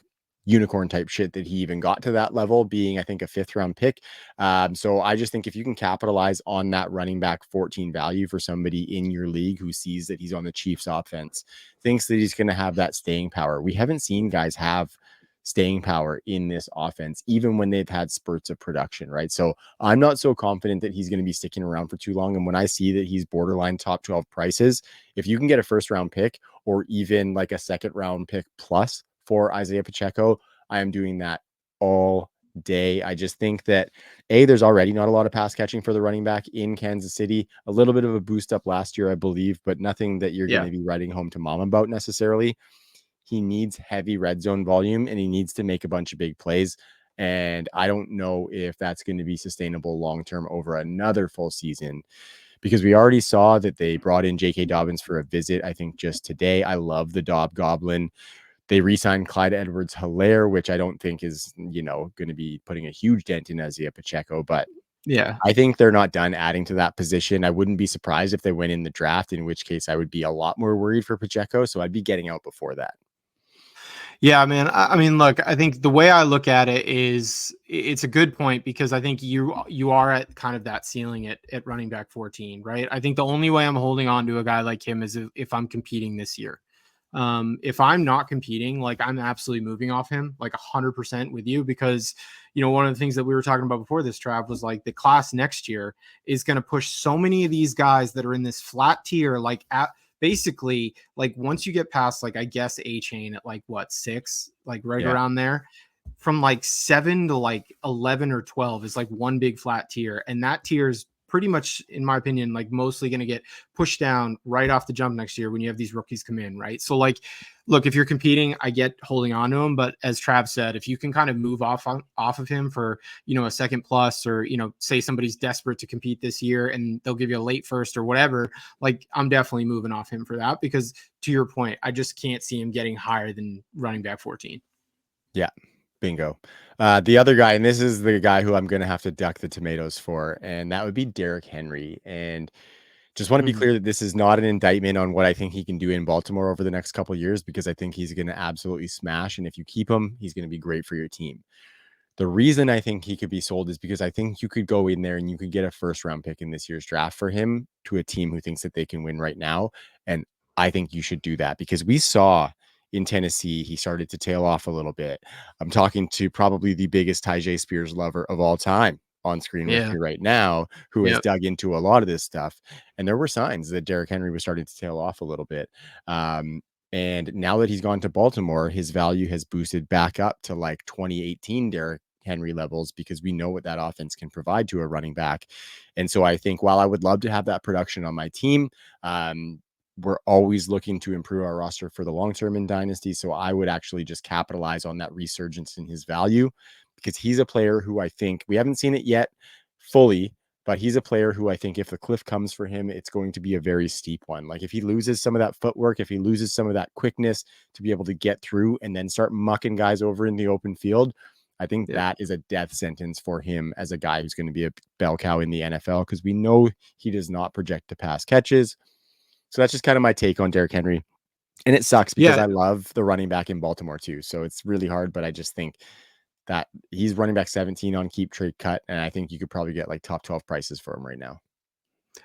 unicorn type shit that he even got to that level, being, I think, a 5th-round pick. So I just think if you can capitalize on that running back 14 value for somebody in your league who sees that he's on the Chiefs offense, thinks that he's going to have that staying power. We haven't seen guys have staying power in this offense, even when they've had spurts of production, right? So I'm not so confident that he's going to be sticking around for too long. And when I see that he's borderline top 12 prices, if you can get a 1st-round pick or even like a 2nd-round pick plus for Isaiah Pacheco, I am doing that all day. I just think that there's already not a lot of pass catching for the running back in Kansas City. A little bit of a boost up last year, I believe, but nothing that you're going Yeah. to be writing home to mom about necessarily. He needs heavy red zone volume and he needs to make a bunch of big plays. And I don't know if that's going to be sustainable long term over another full season because we already saw that they brought in J.K. Dobbins for a visit, I think just today. I love the Dobb Goblin. They re-signed Clyde Edwards-Helaire, which I don't think is, going to be putting a huge dent in Isaiah Pacheco, but Yeah. I think they're not done adding to that position. I wouldn't be surprised if they went in the draft, in which case I would be a lot more worried for Pacheco. So I'd be getting out before that. Yeah, man. I mean, look, I think the way I look at it is it's a good point because I think you are at kind of that ceiling at running back 14, right? I think the only way I'm holding on to a guy like him is if I'm competing this year. If I'm not competing, like I'm absolutely moving off him like 100% with you because, one of the things that we were talking about before this, Trav, was like the class next year is going to push so many of these guys that are in this flat tier, like basically like once you get past like I guess A chain at like what 6, like right Yeah. around there, from like 7 to like 11 or 12 is like one big flat tier, and that tier is pretty much, in my opinion, like mostly going to get pushed down right off the jump next year when you have these rookies come in, right? So like, look, if you're competing, I get holding on to him, but as Trav said, if you can kind of move off of him for, a second plus, or, say somebody's desperate to compete this year and they'll give you a late first or whatever, like I'm definitely moving off him for that, because to your point, I just can't see him getting higher than running back 14. Yeah. Bingo. The other guy, and this is the guy who I'm going to have to duck the tomatoes for, and that would be Derrick Henry. And just want to be clear that this is not an indictment on what I think he can do in Baltimore over the next couple of years, because I think he's going to absolutely smash. And if you keep him, he's going to be great for your team. The reason I think he could be sold is because I think you could go in there and you could get a first round pick in this year's draft for him to a team who thinks that they can win right now. And I think you should do that, because we saw in Tennessee, he started to tail off a little bit. I'm talking to probably the biggest Tyjae Spears lover of all time on screen with Yeah. me right now, who has Yep. dug into a lot of this stuff. And there were signs that Derrick Henry was starting to tail off a little bit. And now that he's gone to Baltimore, his value has boosted back up to like 2018 Derrick Henry levels, because we know what that offense can provide to a running back. And so I think while I would love to have that production on my team, we're always looking to improve our roster for the long term in Dynasty. So I would actually just capitalize on that resurgence in his value, because he's a player who I think we haven't seen it yet fully, but he's a player who I think if the cliff comes for him, it's going to be a very steep one. Like if he loses some of that footwork, if he loses some of that quickness to be able to get through and then start mucking guys over in the open field, I think that is a death sentence for him as a guy who's going to be a bell cow in the NFL, because we know he does not project to pass catches. So that's just kind of my take on Derrick Henry. And it sucks because I love the running back in Baltimore too. So it's really hard, but I just think that he's running back 17 on keep trade cut. And I think you could probably get like top 12 prices for him right now.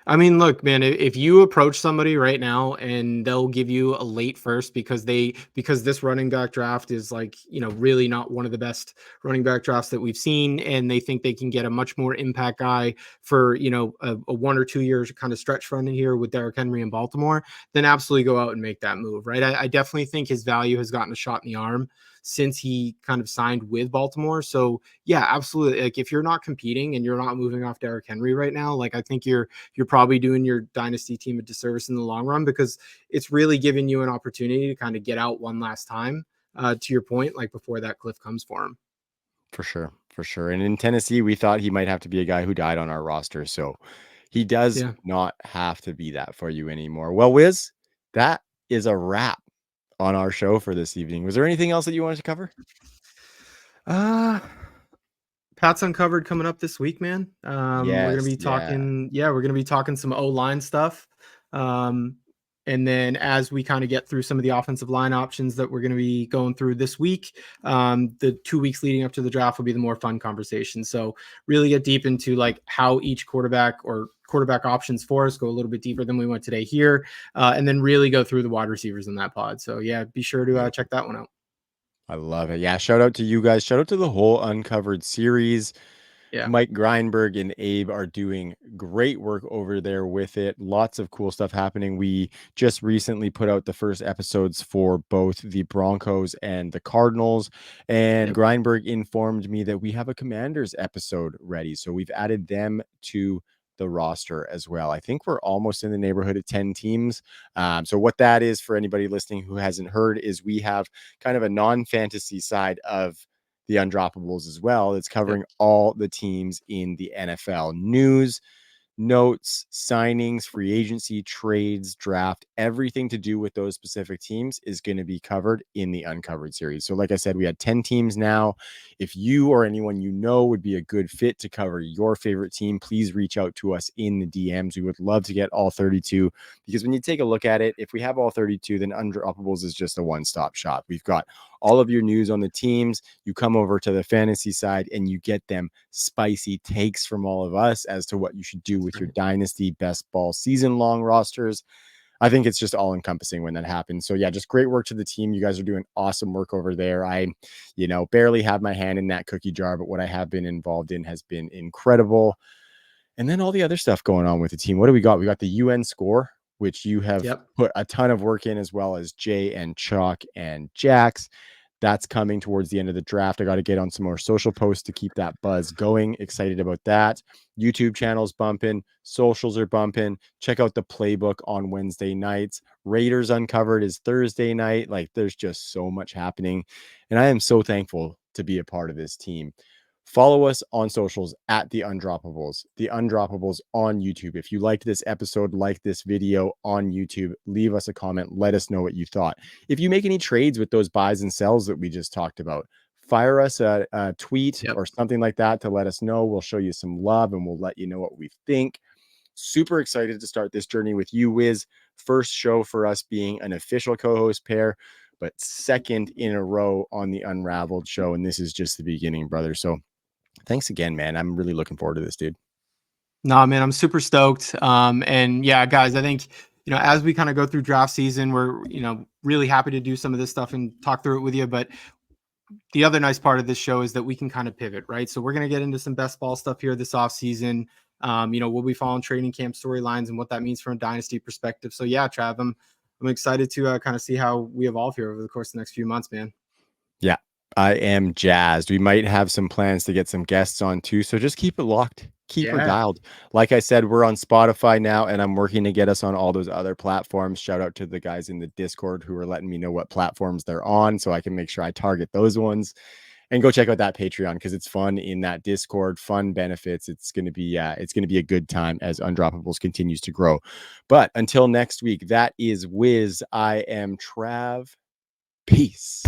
I mean, look, man, if you approach somebody right now and they'll give you a late first because this running back draft is like, really not one of the best running back drafts that we've seen, and they think they can get a much more impact guy for, a 1 or 2 years kind of stretch run in here with Derrick Henry in Baltimore, then absolutely go out and make that move, right? I definitely think his value has gotten a shot in the arm since he kind of signed with Baltimore. So yeah, absolutely. Like if you're not competing and you're not moving off Derrick Henry right now, like I think you're probably doing your dynasty team a disservice in the long run, because it's really giving you an opportunity to kind of get out one last time, to your point, like before that cliff comes for him. For sure. For sure. And in Tennessee, we thought he might have to be a guy who died on our roster. So he does not have to be that for you anymore. Well, Wiz, that is a wrap on our show for this evening. Was there anything else that you wanted to cover? Pat's Uncovered coming up this week, man. We're gonna be talking, we're gonna be talking some O-line stuff. And then as we kind of get through some of the offensive line options that we're going to be going through this week, the 2 weeks leading up to the draft will be the more fun conversation. So really get deep into like how each quarterback options for us, go a little bit deeper than we went today here, and then really go through the wide receivers in that pod. So yeah, be sure to check that one out. I love it. Yeah, shout out to you guys. Shout out to the whole Uncovered series. Yeah. Mike Greinberg and Abe are doing great work over there with it. Lots of cool stuff happening. We just recently put out the first episodes for both the Broncos and the Cardinals. And Greinberg informed me that we have a Commanders episode ready. So we've added them to the roster as well. I think we're almost in the neighborhood of 10 teams. So what that is for anybody listening who hasn't heard is we have kind of a non-fantasy side of the Undroppables as well. It's covering all the teams in the NFL. News, notes, signings, free agency, trades, draft, everything to do with those specific teams is going to be covered in the Uncovered series. So like I said, we had 10 teams now. If you or anyone you know would be a good fit to cover your favorite team, please reach out to us in the DMs. We would love to get all 32, because when you take a look at it, if we have all 32, then Undroppables is just a one-stop shop. We've got all of your news on the teams. You come over to the fantasy side and you get them spicy takes from all of us as to what you should do with your dynasty best ball season long rosters. I think it's just all encompassing when that happens. So yeah, just great work to the team. You guys are doing awesome work over there. I, barely have my hand in that cookie jar, but what I have been involved in has been incredible. And then all the other stuff going on with the team. What do we got? We got the UN score, which you have put a ton of work in, as well as Jay and Chalk and Jax. That's coming towards the end of the draft. I got to get on some more social posts to keep that buzz going. Excited about that. YouTube channels bumping, socials are bumping. Check out the playbook on Wednesday nights. Raiders Uncovered is Thursday night. Like, there's just so much happening. And I am so thankful to be a part of this team. Follow us on socials at the Undroppables on YouTube. If you liked this episode, like this video on YouTube, leave us a comment. Let us know what you thought. If you make any trades with those buys and sells that we just talked about, fire us a tweet or something like that to let us know. We'll show you some love and we'll let you know what we think. Super excited to start this journey with you, Wiz. First show for us being an official co-host pair, but second in a row on the Unraveled show. And this is just the beginning, brother. So thanks again, man. I'm really looking forward to this, dude. No, man, I'm super stoked. And yeah, guys, I think, as we kind of go through draft season, we're, really happy to do some of this stuff and talk through it with you. But the other nice part of this show is that we can kind of pivot, right? So we're going to get into some best ball stuff here this off season. We'll be following training camp storylines and what that means from a dynasty perspective. So yeah, Trav, I'm excited to kind of see how we evolve here over the course of the next few months, man. Yeah, I am jazzed. We might have some plans to get some guests on too. So just keep it locked. Keep her dialed. Like I said, we're on Spotify now, and I'm working to get us on all those other platforms. Shout out to the guys in the Discord who are letting me know what platforms they're on so I can make sure I target those ones. And go check out that Patreon because it's fun in that Discord, fun benefits. It's going to be a good time as Undroppables continues to grow. But until next week, that is Wiz. I am Trav. Peace.